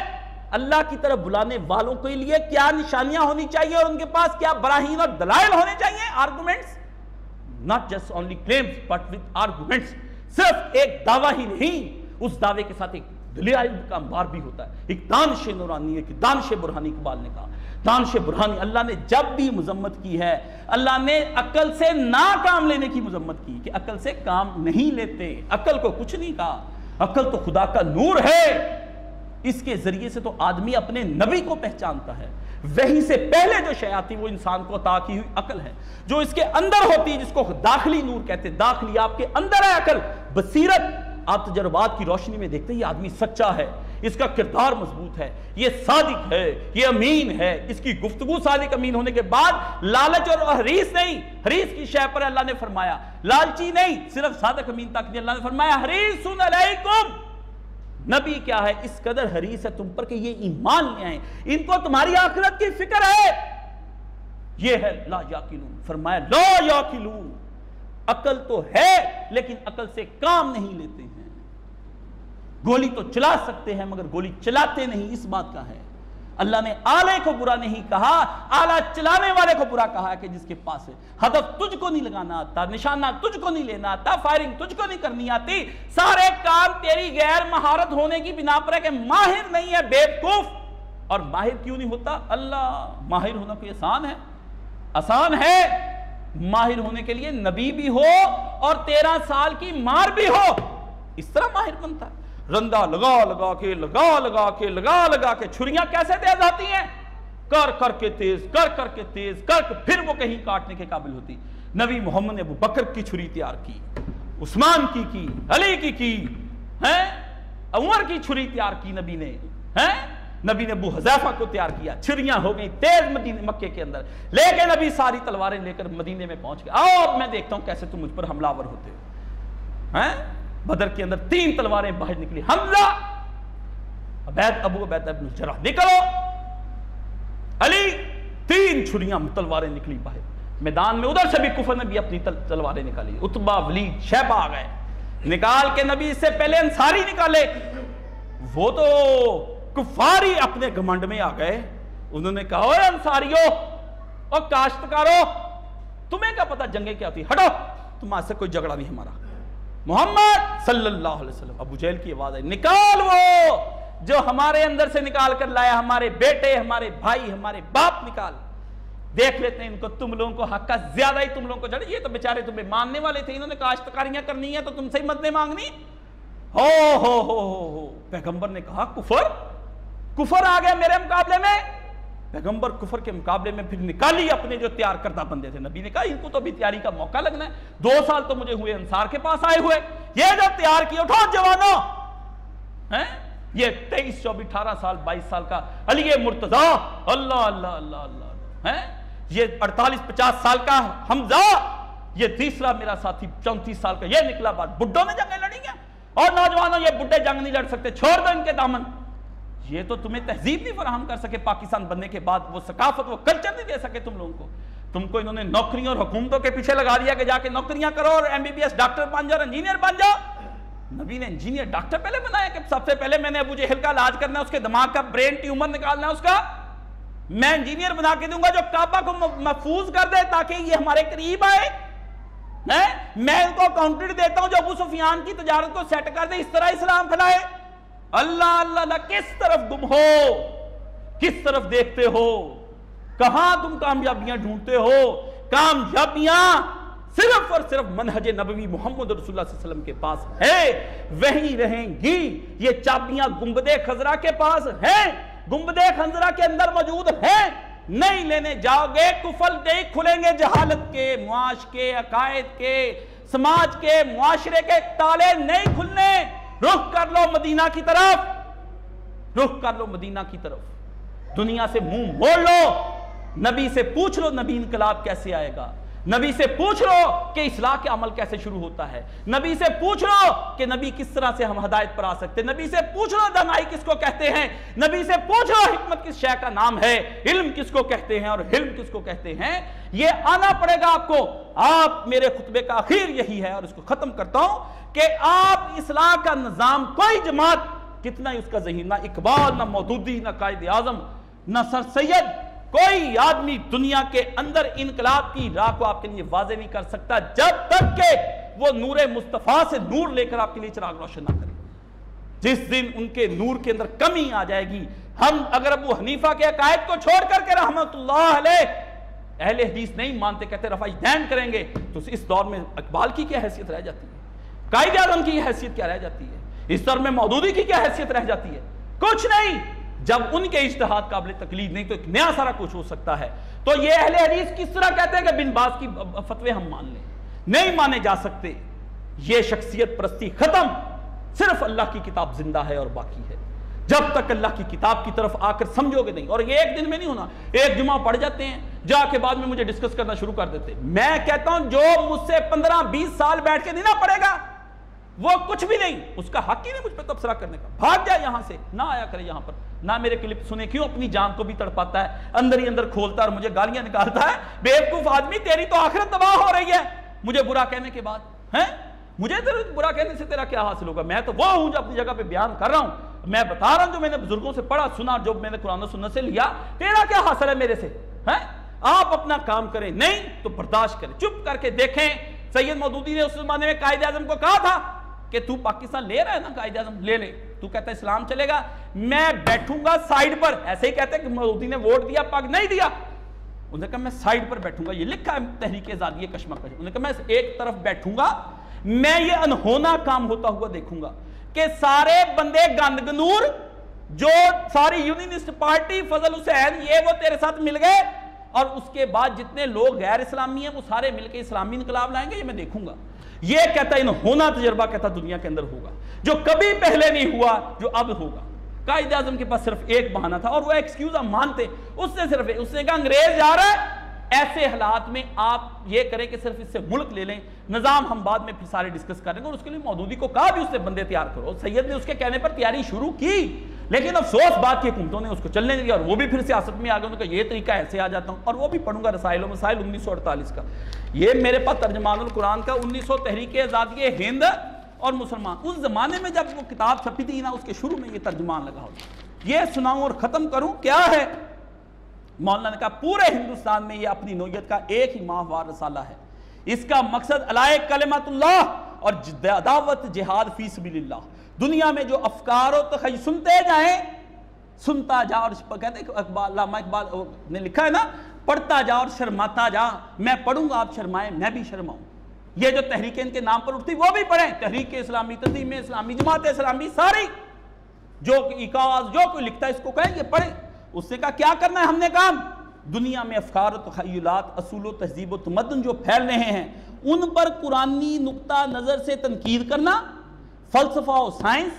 اللہ کی طرف بلانے والوں کے لیے کیا نشانیاں ہونی چاہیے اور ان کے پاس کیا براہین اور دلائل ہونے چاہیے، arguments, not just only claims but with arguments۔ صرف ایک دعویٰ ہی نہیں، اس دعوے کے ساتھ ایک دلیل کا انبار بھی ہوتا ہے۔ ایک دانش نورانی، ایک دانش برہانی، اقبال نے کہا دانش برہانی۔ اللہ نے جب بھی مذمت کی ہے، اللہ نے عقل سے نہ کام لینے کی مذمت کی کہ عقل سے کام نہیں لیتے، عقل کو کچھ نہیں کہا، عقل تو خدا کا نور ہے، اس کے ذریعے سے تو آدمی اپنے نبی کو پہچانتا ہے۔ وحی سے پہلے جو شے آتی وہ انسان کو عطا کی ہوئی عقل ہے، جو اس کے اندر ہوتی ہے، جس کو داخلی نور کہتے ہیں، داخلی آپ کے اندر ہے عقل، بصیرت۔ آپ تجربات کی روشنی میں دیکھتے ہیں یہ آدمی سچا ہے، اس کا کردار مضبوط ہے، یہ صادق ہے، یہ امین ہے، اس کی گفتگو صادق امین ہونے کے بعد لالچ اور حریص نہیں، حریص کی شے پر اللہ نے فرمایا لالچی نہیں، صرف صادق امین تک نہیں، اللہ نے فرمایا حریص علیکم، نبی کیا ہے اس قدر حریص ہے تم پر کہ یہ ایمان لے آئیں، ان کو تمہاری آخرت کی فکر ہے۔ یہ ہے لا یعقلون، فرمایا لا یعقلون، عقل تو ہے لیکن عقل سے کام نہیں لیتے ہیں۔ گولی تو چلا سکتے ہیں مگر گولی چلاتے نہیں، اس بات کا ہے۔ اللہ نے آلے کو برا نہیں کہا، آلہ چلانے والے کو برا کہا کہ جس کے پاس ہے۔ ہدف تجھ کو نہیں لگانا آتا، نشانہ تجھ کو نہیں لینا آتا، فائرنگ تجھ کو نہیں کرنی آتی، سارے کام تیری غیر مہارت ہونے کی بنا پر ہے کہ ماہر نہیں ہے، بیوقوف۔ اور ماہر کیوں نہیں ہوتا؟ اللہ، ماہر ہونا کوئی آسان ہے؟ آسان ہے ماہر ہونے کے لیے نبی بھی ہو اور 13 سال کی مار بھی ہو، اس طرح ماہر بنتا ہے۔ رندہ لگا لگا کے چھریاں کیسے تیز آتی ہیں؟ کر کر کے تیز کر پھر وہ کہیں کاٹنے کے قابل ہوتی۔ نبی محمد نے ابو بکر کی چھری تیار کی، عثمان کی علی کی عمر کی چھری تیار کی نبی نے، نبی نے ابو حذیفہ کو تیار کیا، چھریاں ہو گئی تیز مدینے مکے کے اندر، لیکن نبی ساری تلواریں لے کر مدینے میں پہنچ گئے۔ آؤ میں دیکھتا ہوں کیسے تم مجھ پر حملہ آور ہوتے ہو۔ بدر کے اندر 3 تلواریں باہر نکلی، حمزہ، ابو عبیدہ بن الجراح، نکلو، علی، 3 چھریاں تلواریں نکلی باہر میدان میں۔ ادھر سے بھی کفر نے بھی اپنی تلواریں نکالی، عتبہ، ولید، شیبہ آ گئے، نکال کے نبی سے پہلے انصاری نکالے، وہ تو کفار ہی اپنے گھمنڈ میں آ گئے، انہوں نے کہا اوے انصاریو، او کاشتکارو، تمہیں کیا پتا جنگیں کیا ہوتی، ہٹو، تمہارے سے کوئی جھگڑا نہیں ہمارا۔ محمد صلی اللہ علیہ وسلم، ابو جہل کی آواز ہے، نکال وہ جو ہمارے اندر سے نکال کر لایا، ہمارے بیٹے، ہمارے بھائی، ہمارے باپ، نکال، دیکھ لیتے ہیں ان کو، تم لوگوں کو حق کا زیادہ ہی تم لوگوں کو جڑے، یہ تو بیچارے تمہیں ماننے والے تھے، انہوں نے کاشتکاریاں کرنی ہیں تو تم سے ہی مددیں مانگنی۔ ہو پیغمبر نے کہا کفر آ گیا میرے مقابلے میں، پیغمبر کفر کے مقابلے میں پھر نکالی اپنے جو تیار کردہ بندے تھے، نبی نے کہا ان کو تو ابھی تیاری کا موقع لگنا ہے، 2 سال تو مجھے ہوئے انصار کے پاس آئے ہوئے، یہ جو تیار کیا، اٹھو جوانوں، یہ 23 24 18 سال 22 سال کا علی مرتضی، اللہ، یہ 48 50 سال کا حمزہ، یہ تیسرا میرا ساتھی 34 سال کا، یہ نکلا بعد، بڈھوں نے جنگیں لڑی ہیں، اور نوجوانوں یہ بڈھے جنگ نہیں لڑ سکتے، چھوڑ دو ان کے دامن، یہ تو تمہیں تہذیب نہیں فراہم کر سکے، پاکستان بننے کے بعد وہ ثقافت، وہ کلچر نہیں دے سکے تم لوگوں کو، تم کو انہوں نے نوکریوں اور حکومتوں کے پیچھے لگا دیا کہ جا کے نوکریاں کرو اور MBBS ڈاکٹر بن جاؤ، انجینئر بن جاؤ۔ نبی نے انجینئر ڈاکٹر پہلے بنایا کہ سب سے پہلے میں نے ابو جہل کا علاج کرنا ہے، اس کے دماغ کا برین ٹیومر نکالنا ہے اس کا، میں انجینئر بنا کے دوں گا جو کعبہ کو محفوظ کر دے تاکہ یہ ہمارے قریب آئے، میں ان کو اکاؤنٹنٹ دیتا ہوں جو ابو سفیان کی تجارت کو سیٹ کر دے، اس طرح اسلام پھیلائے۔ اللہ کس طرف گم ہو، کس طرف دیکھتے ہو، کہاں تم کامیابیاں ڈھونڈتے ہو؟ کامیابیاں صرف اور صرف منہج نبوی محمد رسول اللہ صلی اللہ علیہ وسلم کے پاس ہے، وہی رہیں گی۔ یہ چابیاں گنبد خضرا کے پاس ہیں، گنبد خضرا کے اندر موجود ہیں، نہیں لینے جاؤ گے کفل نہیں کھلیں گے، جہالت کے، معاش کے، عقائد کے، سماج کے، معاشرے کے تالے نہیں کھلنے۔ رخ کر لو مدینہ کی طرف، رخ کر لو مدینہ کی طرف، دنیا سے منہ موڑ لو، نبی سے پوچھ لو نبی انقلاب کیسے آئے گا، نبی سے پوچھ لو کہ اصلاح کے عمل کیسے شروع ہوتا ہے، نبی سے پوچھ لو کہ نبی کس طرح سے ہم ہدایت پر آ سکتے، نبی سے پوچھ لو دانائی کس کو کہتے ہیں، نبی سے پوچھ لو حکمت کس شے کا نام ہے، علم کس کو کہتے ہیں اور حلم کس کو کہتے ہیں۔ یہ آنا پڑے گا آپ کو۔ آپ میرے خطبے کا آخر یہی ہے اور اس کو ختم کرتا ہوں کہ آپ اصلاح کا نظام، کوئی جماعت کتنا ہی اس کا ذہین، نہ اقبال، نہ مودودی، نہ قائد اعظم، نہ سر سید، کوئی آدمی دنیا کے اندر انقلاب کی راہ کو آپ کے لیے واضح نہیں کر سکتا جب تک کہ وہ نور مصطفیٰ سے نور لے کر آپ کے لیے چراغ روشن نہ کرے۔ جس دن ان کے نور کے اندر کمی آ جائے گی، ہم اگر ابو حنیفہ کے عقائد کو چھوڑ کر کے رحمت اللہ علیہ اہل حدیث نہیں مانتے، کہتے رفع دین کریں گے، تو اس دور میں اقبال کی کیا حیثیت رہ جاتی ہے، قائد اعظم کی حیثیت کیا رہ جاتی ہے، اس دور میں مودودی کی کیا حیثیت رہ جاتی ہے؟ کچھ نہیں۔ جب ان کے اجتہاد قابل تقلید نہیں تو ایک نیا سارا کچھ ہو سکتا ہے۔ تو یہ اہل حدیث کس طرح کہتے ہیں کہ بن باز کی فتوے ہم مان لیں؟ نہیں مانے جا سکتے۔ یہ شخصیت پرستی ختم، صرف اللہ کی کتاب زندہ ہے اور باقی ہے۔ جب تک اللہ کی کتاب کی طرف آ کر سمجھو گے نہیں، اور یہ ایک دن میں نہیں ہونا، ایک جمعہ پڑھ جاتے ہیں جا کے بعد میں مجھے ڈسکس کرنا شروع کر دیتے۔ میں کہتا ہوں جو مجھ سے 15-20 سال بیٹھ کے نہیں نہ پڑھے گا وہ کچھ بھی نہیں، اس کا حق ہی نہیں مجھ پہ تبصرہ کرنے کا، بھاگ جائے یہاں سے، نہ آیا کرے یہاں پر، نہ میرے کلپ سنے، کیوں اپنی جان کو بھی تڑپاتا ہے، اندر ہی اندر کھولتا ہے اور مجھے گالیاں نکالتا ہے۔ بیوقوف آدمی، تیری تو آخرت تباہ ہو رہی ہے مجھے برا کہنے کے بعد، ہیں مجھے برا کہنے سے تیرا کیا حاصل ہوگا؟ میں تو وہ ہوں جو اپنی جگہ پہ بیان کر رہا ہوں، میں بتا رہا ہوں جو میں نے بزرگوں سے پڑھا سنا، جو میں نے قرآن و سنت سے لیا، تیرا کیا حاصل ہے میرے سے؟ ہیں آپ اپنا کام کریں، نہیں تو برداشت کریں، چپ کر کے دیکھیں۔ سید مودودی نے اس زمانے میں قائد اعظم کو کہا تھا کہ تو پاکستان لے رہا ہے نا قائد اعظم، لے لے، تو کہتا ہے اسلام چلے گا، میں بیٹھوں گا سائیڈ پر، ایسے ہی کہتے ہیں کہ مودودی نے ووٹ دیا پاک نہیں دیا، انہوں نے کہا میں سائیڈ پر بیٹھوں گا، یہ لکھا ہے تحریک آزادی کشمکش، انہوں نے کہا میں ایک طرف بیٹھوں گا، میں یہ انہونا کام ہوتا ہوا دیکھوں گا کہ سارے بندے گندگنور جو ساری یونینسٹ پارٹی فضل حسین یہ وہ تیرے ساتھ مل گئے، اور اس کے بعد جتنے لوگ غیر اسلامی ہیں وہ سارے مل کے اسلامی انقلاب لائیں گے، یہ میں دیکھوں گا۔ یہ کہتا ہے انہونا تجربہ کہتا دنیا کے اندر ہوگا جو کبھی پہلے نہیں ہوا، جو اب ہوگا۔ قائد اعظم کے پاس صرف ایک بہانہ تھا اور وہ ایکسکیوز ہم مانتے، اس نے کہا انگریز جا رہا ہے، ایسے حالات میں آپ یہ کریں کہ صرف اس سے ملک لے لیں، نظام ہم بعد میں پھر سارے ڈسکس کریں گے، اور اس کے لیے مودودی کو کہا بھی اس سے بندے تیار کرو، سید نے اس کے کہنے پر تیاری شروع کی، لیکن افسوس بات کی حکومتوں نے اس کو چلنے دیا اور وہ بھی پھر سیاست میں آ گئے، انہوں نے کہا یہ طریقہ ایسے آ جاتا ہوں، اور وہ بھی پڑھوں گا رسائل و مسائل 1948 کا، یہ میرے پاس ترجمان القرآن کا 1900 تحریک آزادی ہند اور مسلمان، اس زمانے میں جب وہ کتاب چھپی تھی نا، اس کے شروع میں یہ ترجمان لگا ہوتا، یہ سناؤں اور ختم کروں کیا ہے؟ مولانا نے کہا پورے ہندوستان میں یہ اپنی نوعیت کا ایک ہی ماہوار رسالہ ہے، اس کا مقصد علائے کلمت اللہ اور دعوت جہاد فی سبیل اللہ، دنیا میں جو افکار و تخیل سنتے جائیں، سنتا جا، اور کہتے ہیں علامہ اقبال نے لکھا ہے نا، پڑھتا جا اور شرماتا جا، میں پڑھوں گا آپ شرمائیں میں بھی شرماؤں، یہ جو تحریکیں ان کے نام پر اٹھتی وہ بھی پڑھیں، تحریک اسلامی، تنظیم اسلامی، جماعت اسلامی، ساری جو اکاز جو کوئی لکھتا ہے اس کو کہیں یہ پڑھیں۔ اس نے کہا کیا کرنا ہے ہم نے کام؟ دنیا میں افکار و تخیلات، اصول و تہذیب و تمدن جو پھیل رہے ہیں ان پر قرآنی نقطہ نظر سے تنقید کرنا، فلسفہ و سائنس،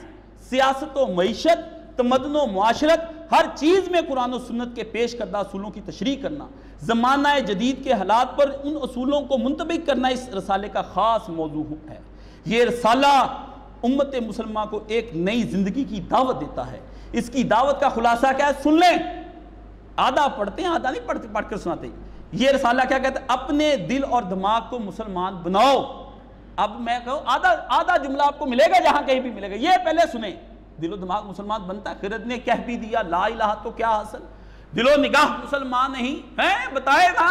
سیاست و معیشت، تمدن و معاشرت، ہر چیز میں قرآن و سنت کے پیش کردہ اصولوں کی تشریح کرنا، زمانہ جدید کے حالات پر ان اصولوں کو منطبق کرنا اس رسالے کا خاص موضوع ہے۔ یہ رسالہ امت مسلمہ کو ایک نئی زندگی کی دعوت دیتا ہے۔ اس کی دعوت کا خلاصہ کیا ہے سن لیں، آدھا پڑھتے ہیں آدھا نہیں پڑھتے، پڑھ کر سناتے ہیں۔ یہ رسالہ کیا کہتا ہے؟ اپنے دل اور دماغ کو مسلمان بناؤ۔ اب میں کہوں آدھا جملہ آپ کو ملے گا جہاں کہیں بھی ملے گا، یہ پہلے سنیں۔ دل و دماغ مسلمان بنتا ہے، خرد نے کہہ بھی دیا لا الہ تو کیا حاصل، دل و نگاہ مسلمان نہیں ہے بتائے نا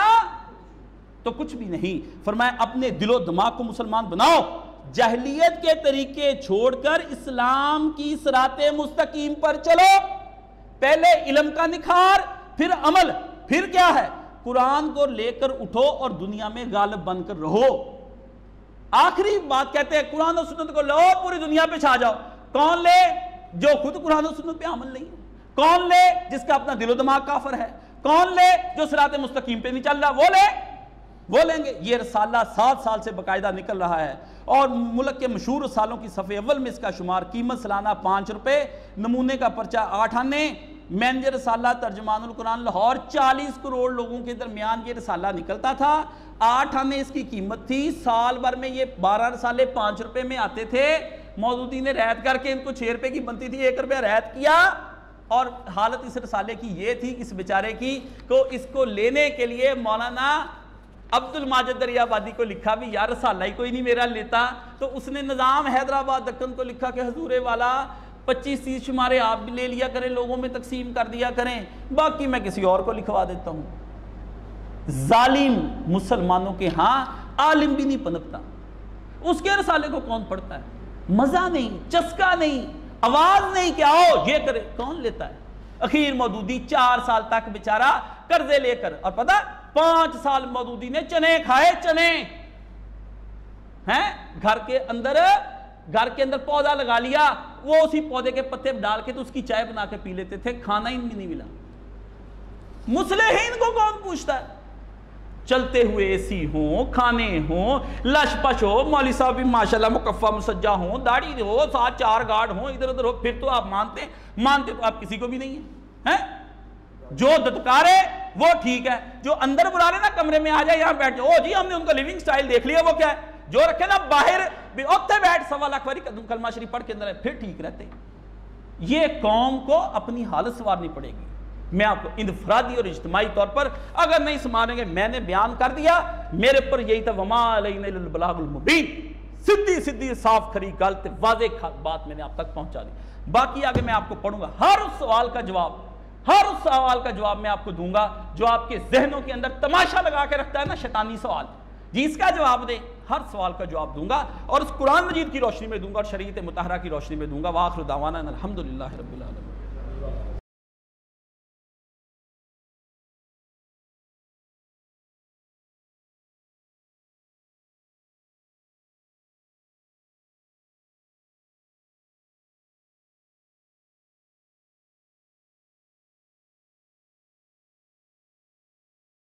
تو کچھ بھی نہیں۔ فرمایا اپنے دل و دماغ کو مسلمان بناؤ، جاہلیت کے طریقے چھوڑ کر اسلام کی صراط مستقیم پر چلو۔ پہلے علم کا نکھار، پھر عمل، پھر کیا ہے؟ قرآن کو لے کر اٹھو اور دنیا میں غالب بن کر رہو۔ آخری بات کہتے ہیں قرآن و سنت کو لو، پوری دنیا پہ چھا جاؤ۔ کون لے؟ جو خود قرآن و سنت پہ عمل نہیں ہے۔ کون لے؟ جس کا اپنا دل و دماغ کافر ہے۔ کون لے؟ جو صراط مستقیم پہ نہیں چل رہا، وہ لیں گے۔ یہ رسالہ 7 سال سے باقاعدہ نکل رہا ہے اور ملک کے مشہور رسالوں کی صفحے اول میں اس کا شمار، قیمت سالانہ 5 روپے، نمونے کا پرچہ 8 آنے، مینیجر رسالہ ترجمان القرآن لاہور، 40 کروڑ لوگوں کے درمیان یہ رسالہ نکلتا تھا، 8 آنے اس کی قیمت تھی، سال بھر میں یہ 12 رسالے 5 روپے میں آتے تھے۔ مودودی نے رعایت کر کے ان کو 6 روپے کی بنتی تھی، 1 روپیہ رعایت کیا، اور حالت اس رسالے کی یہ تھی اس بیچارے کی کہ اس کو لینے کے لیے مولانا عبد الماجد دریابادی کو لکھا بھی یار رسالہ ہی کوئی نہیں میرا لیتا، تو اس نے نظام حیدرآباد دکن کو لکھا کہ حضور والا 25-30 شمارے آپ بھی لے لیا کریں، لوگوں میں تقسیم کر دیا کریں، باقی میں کسی اور کو لکھوا دیتا ہوں۔ ظالم مسلمانوں کے ہاں عالم بھی نہیں پنپتا، اس کے رسالے کو کون پڑھتا ہے؟ مزہ نہیں، چسکا نہیں، آواز نہیں کہ آؤ یہ کرے، کون لیتا ہے؟ اخیر مودودی 4 سال تک بیچارہ قرضے لے کر، اور پتہ 5 سال مودودی نے چنے کھائے، چنے ہیں گھر کے اندر پودا لگا لیا، وہ اسی پودے کے پتے ڈال کے تو اس کی چائے بنا کے پی لیتے تھے، کھانا ہی نہیں ملا۔ مصلحین کو کون پوچھتا ہے؟ چلتے ہوئے اے سی ہوں، کھانے ہوں، لش پش ہو، مولوی صاحب بھی ماشاءاللہ مکفہ مسجہ ہوں، داڑھی ہو، 7-4 گارڈ ہوں، ادھر ادھر ہو، پھر تو آپ مانتے تو آپ کسی کو بھی نہیں ہیں۔ جو دتکارے وہ ٹھیک ہے، جو اندر بلا رہے نا کمرے میں آ جائے یہاں بیٹھ جاؤ، جی ہم نے ان کا لیونگ سٹائل دیکھ لیا، وہ کیا ہے؟ جو رکھے نا باہر بھی اوتے بیٹھ 1.25 لاکھ واری کلمہ شریف پڑھ کے اندر ہے، پھر ٹھیک رہتے ہیں۔ یہ قوم کو اپنی حالت سنوارنی پڑے گی۔ میں آپ کو انفرادی اور اجتماعی طور پر اگر نہیں سنواریں گے، میں نے بیان کر دیا، میرے پر یہی تھا وما علینا الا البلاغ المبین، سیدھی صاف کھری غلط واضح بات میں نے آپ تک پہنچا دی۔ باقی آگے میں آپ کو پڑھوں گا، ہر اس سوال کا جواب میں آپ کو دوں گا جو آپ کے ذہنوں کے اندر تماشا لگا کے رکھتا ہے نا شیطانی سوال، جس کا جواب دے ہر سوال کا جواب دوں گا، اور اس قرآن مجید کی روشنی میں دوں گا اور شریعت مطہرہ کی روشنی میں دوں گا۔ وآخر دعوانا الحمدللہ رب العالمین۔